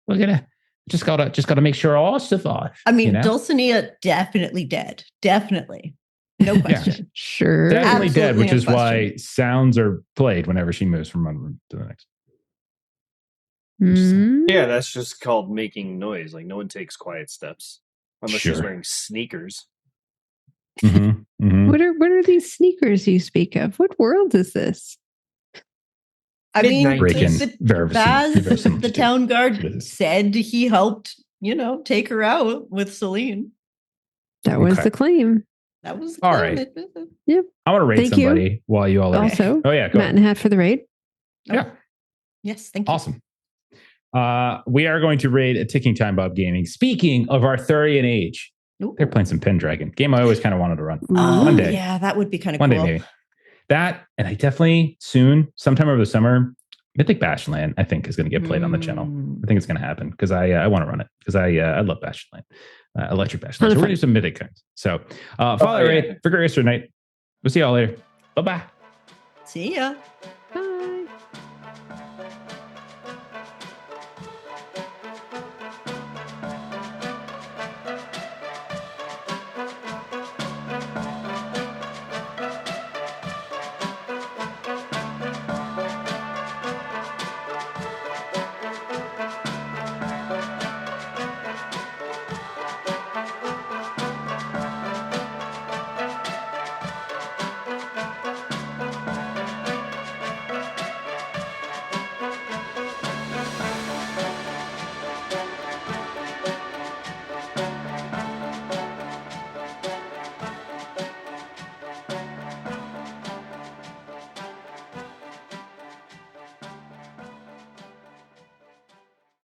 We're gonna just gotta make sure all survive. I mean, you know? Dulcinea definitely dead. Definitely. No question. Sure. Definitely dead, Absolutely which no is why sounds are played whenever she moves from one room to the next. Mm. Yeah, that's just called making noise. Like no one takes quiet steps unless she's Sure. wearing sneakers. Mm-hmm, mm-hmm. What are these sneakers you speak of? What world is this? I mean, Mid-90s. Baz, the town It guard, is. said he helped, take her out with Celine. That was Okay. the claim. That was All claim. right. I want to rate Thank you. somebody while you all are. Also, Oh yeah, go Matt ahead. and Hat for the raid. Yeah. Yes, thank you. Awesome. We are going to raid a Ticking Time Bomb Gaming. Speaking of Arthurian age, Ooh. they're playing some Pendragon. Game I always kind of wanted to run. Oh, One day. yeah, that would be kind of One cool. day maybe. That, and I definitely soon, sometime over the summer, Mythic Bashland, I think, is going to get played on the channel. I think it's going to happen because I want to run it because I love Bashland, Electric Bashland. So we're going to do some Mythic things. So follow yeah. raid for Great Night. We'll see y'all later. Bye bye. See ya.